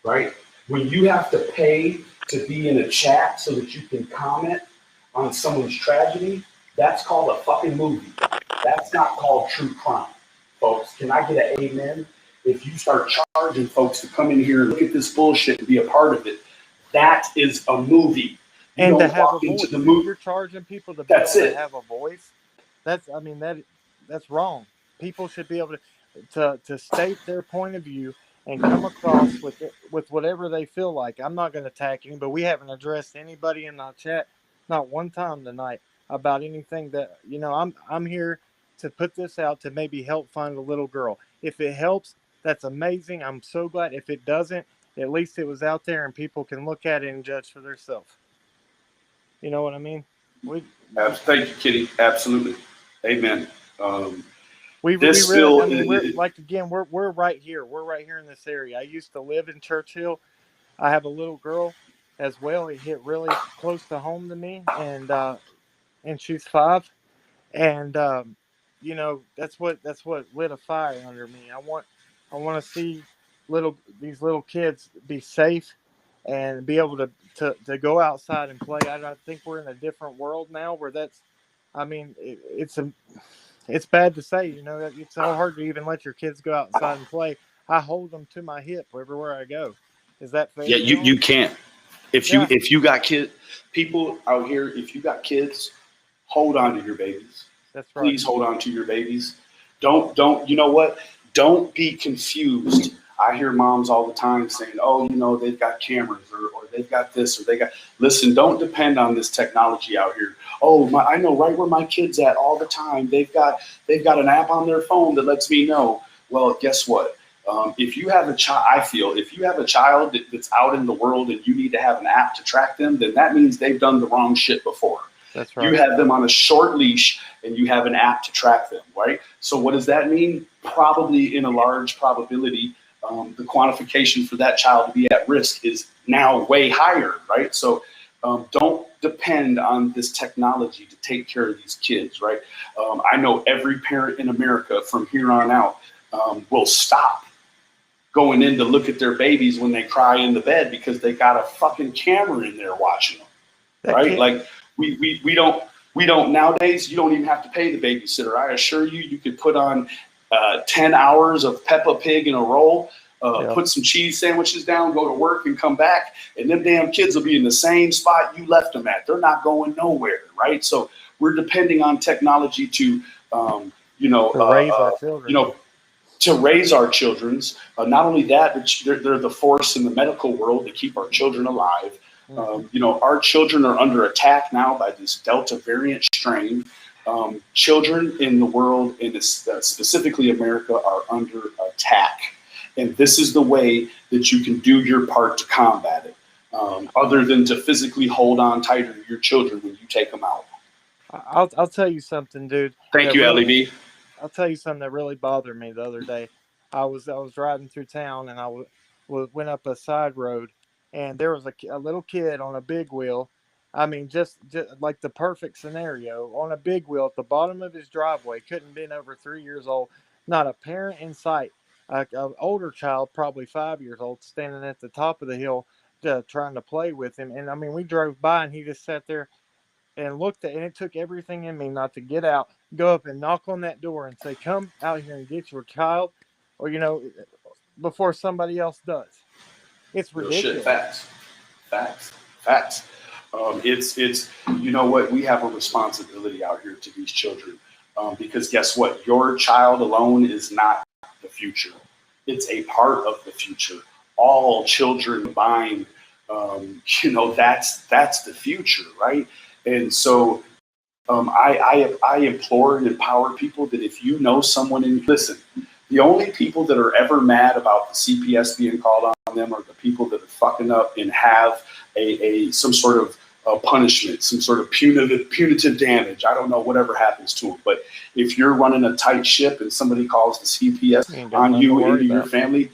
right? When you have to pay to be in a chat so that you can comment on someone's tragedy, that's called a fucking movie. That's not called true crime, folks. Can I get an amen? If you start charging folks to come in here and look at this bullshit and be a part of it, that is a movie. You And to don't have a walk into voice. the movie. You're charging people to be That's able it. to have a voice. That's wrong. People should be able to state their point of view and come across with whatever they feel like. I'm not going to attack anybody, but we haven't addressed anybody in our chat, not one time tonight, about anything that, I'm here to put this out to maybe help find a little girl. If it helps, that's amazing. I'm so glad. If it doesn't, at least it was out there and people can look at it and judge for themselves. You know what I mean? Thank you, Kitty. Absolutely. Amen. We This really, bill I mean, we're is, like, again, we're right here. We're right here in this area. I used to live in Churchill. I have a little girl as well. It hit really close to home to me, and she's 5, and that's what lit a fire under me. I want to see these little kids be safe and be able to go outside and play. I think we're in a different world now where I mean, it's bad to say, it's so hard to even let your kids go outside and play. I hold them to my hip everywhere I go. Is that fair? yeah, you can't. Yeah. If you got kids, people out here, if you got kids, hold on to your babies. That's right. Please hold on to your babies. Don't, you know what? Don't be confused. I hear moms all the time saying, oh, they've got cameras or they've got this or listen, don't depend on this technology out here. Oh, I know right where my kid's at all the time. They've got an app on their phone that lets me know. Well, guess what? If you have a child, I feel if you have a child that's out in the world and you need to have an app to track them, then that means they've done the wrong shit before. That's right. You have them on a short leash and you have an app to track them, right? So what does that mean? Probably in a large probability, the quantification for that child to be at risk is now way higher, right? So don't depend on this technology to take care of these kids, right? I know every parent in America from here on out will stop going in to look at their babies when they cry in the bed because they got a fucking camera in there watching them, right? Like we don't nowadays. You don't even have to pay the babysitter. I assure you, you could put on 10 hours of Peppa Pig in a roll, put some cheese sandwiches down, go to work and come back, and them damn kids will be in the same spot you left them at. They're not going nowhere, right? So we're depending on technology to raise our children. To raise our children's. Not only that, but they're the force in the medical world to keep our children alive. Our children are under attack now by this Delta variant strain. Children in the world, and specifically America, are under attack. And this is the way that you can do your part to combat it, other than to physically hold on tighter to your children when you take them out. I'll tell you something, dude. Thank you, LEB. I'll tell you something that really bothered me the other day. I was driving through town and I went up a side road, and there was a little kid on a big wheel. I mean, just like the perfect scenario, on a big wheel at the bottom of his driveway. Couldn't have been over 3 years old. not a parent in sight. An older child, probably 5 years old, standing at the top of the hill, trying to play with him. And I mean, we drove by, and he just sat there and looked at, and it took everything in me not to get out, go up and knock on that door and say, "Come out here and get your child," or before somebody else does. It's Real shit. ridiculous. Facts. It's you know what, we have a responsibility out here to these children, because guess what, your child alone is not the future. It's a part of the future. All children combined, that's the future, right? And so I implore and empower people that if you know someone, and listen, the only people that are ever mad about the CPS being called on them are the people that are fucking up and have some sort of punishment, some sort of punitive damage. I don't know, whatever happens to them. But if you're running a tight ship and somebody calls the CPS on you and your family,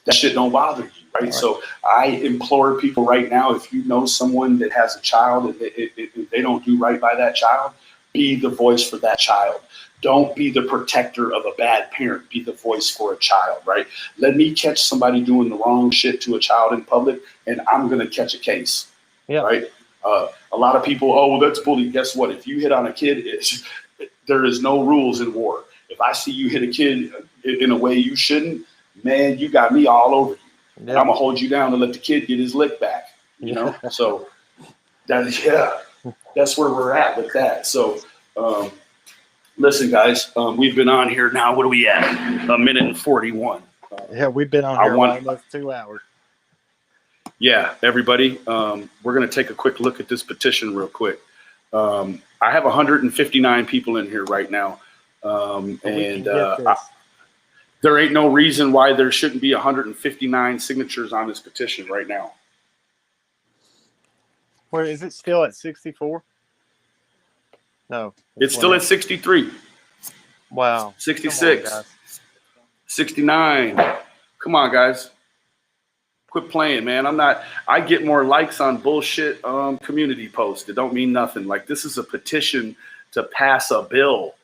that shit don't bother you, right? So I implore people right now, if you know someone that has a child and they don't do right by that child, be the voice for that child. Don't be the protector of a bad parent. Be the voice for a child, right? Let me catch somebody doing the wrong shit to a child in public, and I'm going to catch a case, right? A lot of people, oh, well, that's bullying. Guess what? If you hit on a kid, there is no rules in war. If I see you hit a kid in a way you shouldn't, man, you got me all over you. And I'm going to hold you down and let the kid get his lick back, you know? So, that's where we're at with that. So, listen, guys, we've been on here now. What are we at? 1:41. We've been on here almost 2 hours. Yeah, everybody, we're going to take a quick look at this petition real quick. I have 159 people in here right now. There ain't no reason why there shouldn't be 159 signatures on this petition right now. Where is it still at 64? No. It's still at 63. Wow. 66. 69. Come on, guys. Quit playing, man. I get more likes on bullshit community posts. It don't mean nothing. Like, this is a petition to pass a bill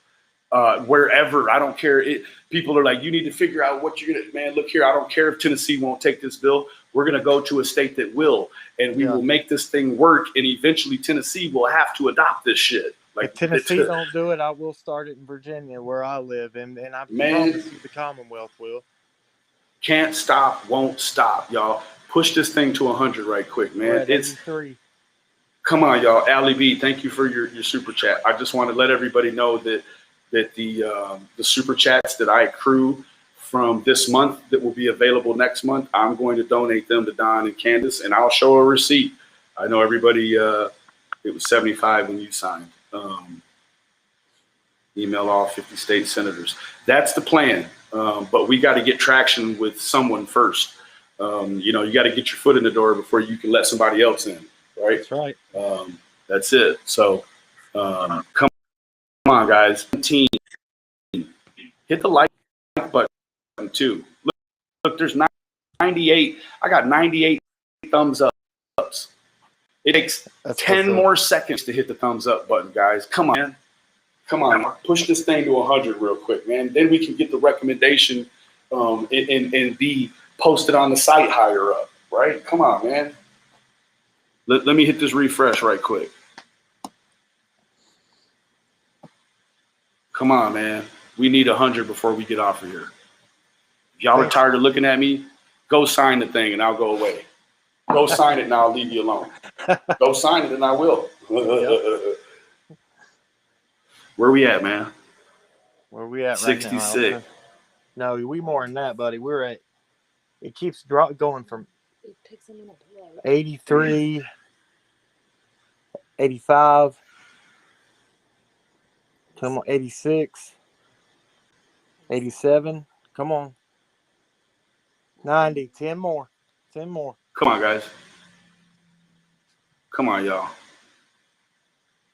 wherever. I don't care. People are like, you need to figure out what you're going to, man, look here. I don't care if Tennessee won't take this bill. We're going to go to a state that will, and we will make this thing work. And eventually Tennessee will have to adopt this shit. Like, if Tennessee don't do it, I will start it in Virginia where I live. And I promise you the Commonwealth will. Can't stop, won't stop, y'all. Push this thing to 100 right quick, man. It's 83. Come on, y'all. Allie B, thank you for your super chat. I just want to let everybody know that the super chats that I accrue from this month that will be available next month, I'm going to donate them to Don and Candace, and I'll show a receipt. I know everybody, it was 75 when you signed. Email all 50 state senators. That's the plan. But we got to get traction with someone first. You got to get your foot in the door before you can let somebody else in, right? That's right. That's it. So come on, guys. Team, hit the like button too. Look, there's 98. I got 98 thumbs ups. It takes 10 more seconds to hit the thumbs up button, guys. Come on, man. Come on, push this thing to 100 real quick, man. Then we can get the recommendation and be posted on the site higher up, right? Come on, man. Let me hit this refresh right quick. Come on, man. We need 100 before we get off of here. If y'all are tired of looking at me, go sign the thing and I'll go away. Go sign it and I'll leave you alone. Go sign it and I will. Where we at, man? Where we at 66. Right now? No, we more than that, buddy. We're at, it keeps going from 83, 85, 86, 87. Come on. 90, 10 more. 10 more. Come on, guys. Come on, y'all.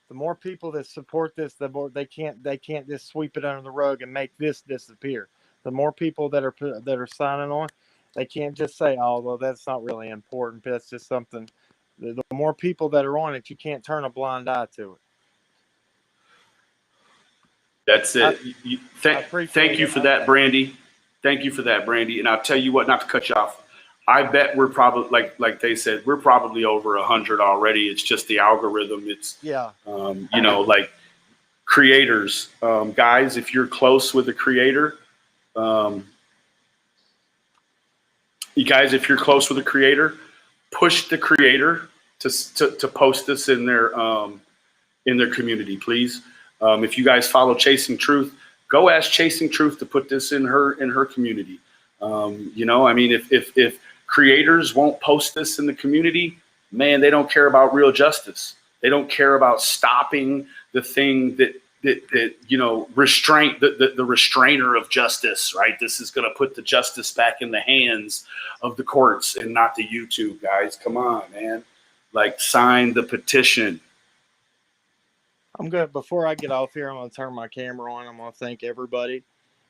The more people that support this, the more they can't just sweep it under the rug and make this disappear. The more people that are signing on, they can't just say, "Oh, well, that's not really important. That's just something." The more people that are on it, you can't turn a blind eye to it. That's it. Thank you for that, Brandy. Thank you for that, Brandy. And I'll tell you what, not to cut you off, I bet we're probably, like they said, we're probably over 100 already. It's just the algorithm. It's, like creators, guys, if you're close with a creator, push the creator to post this in their community, please. If you guys follow Chasing Truth, go ask Chasing Truth to put this in her community. If creators won't post this in the community, man, they don't care about real justice. They don't care about stopping the thing that restraint, the restrainer of justice, right? This is going to put the justice back in the hands of the courts and not the YouTube guys. Come on, man. Like, sign the petition. I'm good. Before I get off here, I'm going to turn my camera on. I'm going to thank everybody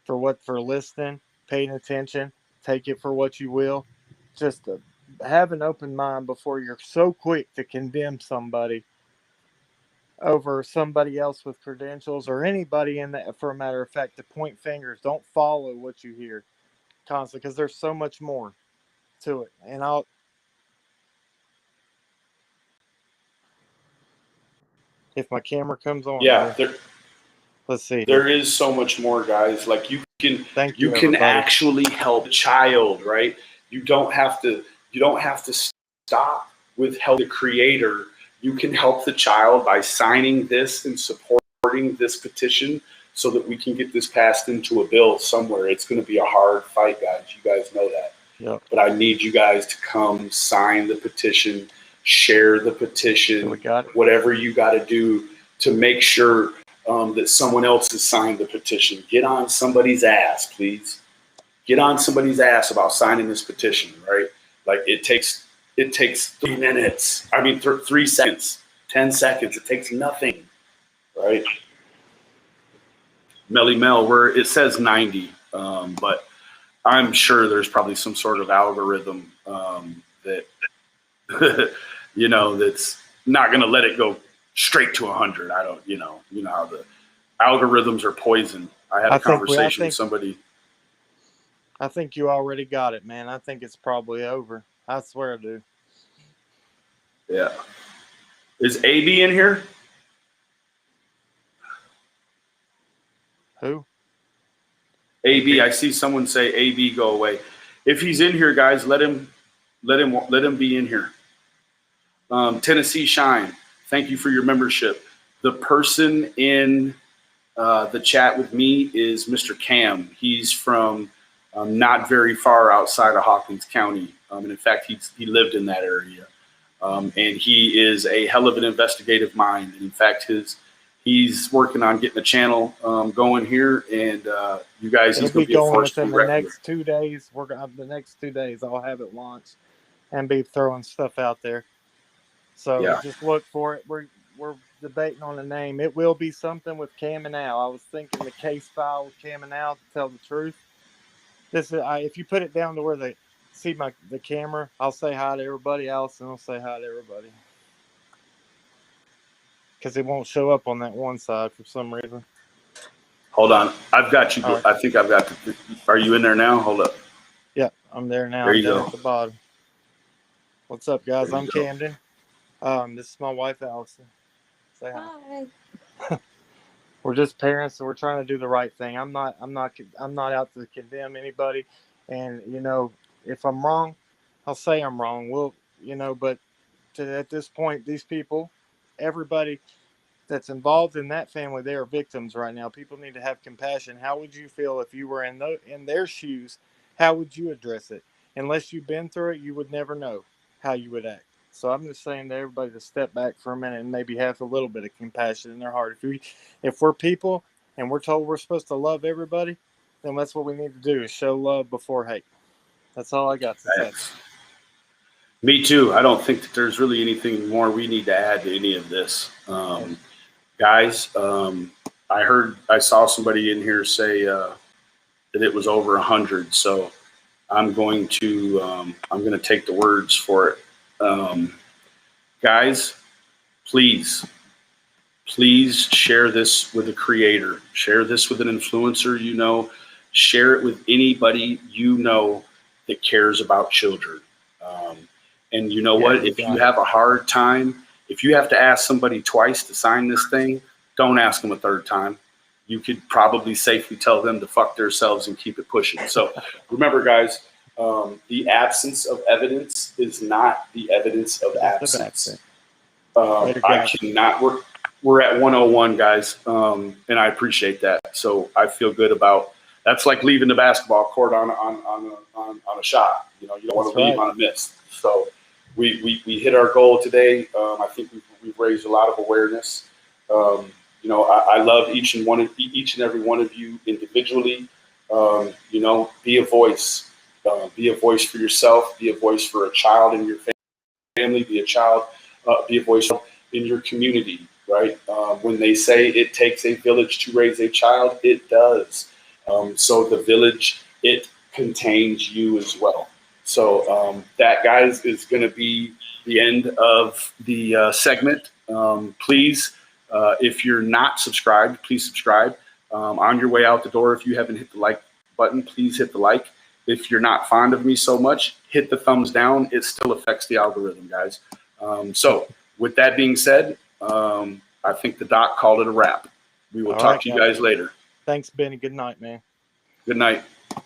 for listening, paying attention. Take it for what you will. Just have an open mind before you're so quick to condemn somebody over somebody else with credentials, or anybody in that, for a matter of fact, to point fingers. Don't follow what you hear constantly, because there's so much more to it. And if my camera comes on, let's see. There is so much more, guys. Like, you can everybody. actually help a child, right? You don't have to stop with help the creator. You can help the child by signing this and supporting this petition so that we can get this passed into a bill somewhere. It's going to be a hard fight, guys. You guys know that. Yep. But I need you guys to come sign the petition, share the petition, whatever you got to do to make sure that someone else has signed the petition. Get on somebody's ass, please. Get on somebody's ass about signing this petition, right? Like, it takes 3 minutes. 3 seconds, 10 seconds. It takes nothing, right? Melly Mel, where it says 90, but I'm sure there's probably some sort of algorithm that that's not going to let it go straight to 100. I don't, how the algorithms are poison. I had a conversation with somebody. I think you already got it, man. I think it's probably over. I swear, dude. Yeah. Is AB in here? Who? AB. I see someone say AB go away. If he's in here, guys, let him be in here. Tennessee Shine, thank you for your membership. The person in the chat with me is Mr. Cam. He's from not very far outside of Hawkins County. And in fact, he lived in that area. And he is a hell of an investigative mind. And in fact, he's working on getting a channel going here. And you guys, he's going to be going first within the next 2 days. The next 2 days, I'll have it launched and be throwing stuff out there. So just look for it. We're debating on the name. It will be something with Cam and Al. I was thinking the case file with Cam and Al, to tell the truth. This is if you put it down to where they see the camera, I'll say hi to everybody else, and I'll say hi to everybody. Because it won't show up on that one side for some reason. Hold on. I've got you. Right. I think I've got are you in there now? Hold up. Yeah, I'm there now. There you I'm go. down at the bottom. What's up, guys? I'm Camden. This is my wife, Allison. Say hi. Hi. We're just parents, and we're trying to do the right thing. I'm not out to condemn anybody. And if I'm wrong, I'll say I'm wrong. But at this point, these people, everybody that's involved in that family, they are victims right now. People need to have compassion. How would you feel if you were in their shoes? How would you address it? Unless you've been through it, you would never know how you would act. So I'm just saying to everybody to step back for a minute and maybe have a little bit of compassion in their heart. If we're people and we're told we're supposed to love everybody, then that's what we need to do, is show love before hate. That's all I got to say. Me too. I don't think that there's really anything more we need to add to any of this. Guys, I saw somebody in here say that it was over 100. So I'm going to take the words for it. Guys, please please share this with a creator. Share this with an influencer you know. Share it with anybody you know that cares about children. And you know what? If you have a hard time, if you have to ask somebody twice to sign this thing, don't ask them a third time. You could probably safely tell them to fuck themselves and keep it pushing. So remember, guys, the absence of evidence is not the evidence of absence. I cannot. We're at 101, guys, and I appreciate that. So I feel good about. That's like leaving the basketball court on a shot. You know, you don't want to leave on a miss. So we hit our goal today. I think we've raised a lot of awareness. You know, I love each and every one of you individually. You know, be a voice. Be a voice for yourself. Be a voice for a child in your family. Be a voice in your community. Right? When they say it takes a village to raise a child, it does. So the village, it contains you as well. So that, guys, is going to be the end of the segment. Please, if you're not subscribed, please subscribe. On your way out the door, if you haven't hit the like button, please hit the like. If you're not fond of me so much, hit the thumbs down. It still affects the algorithm, guys. So with that being said, I think the doc called it a wrap. We will talk to you guys later. Thanks, Benny. Good night, man. Good night.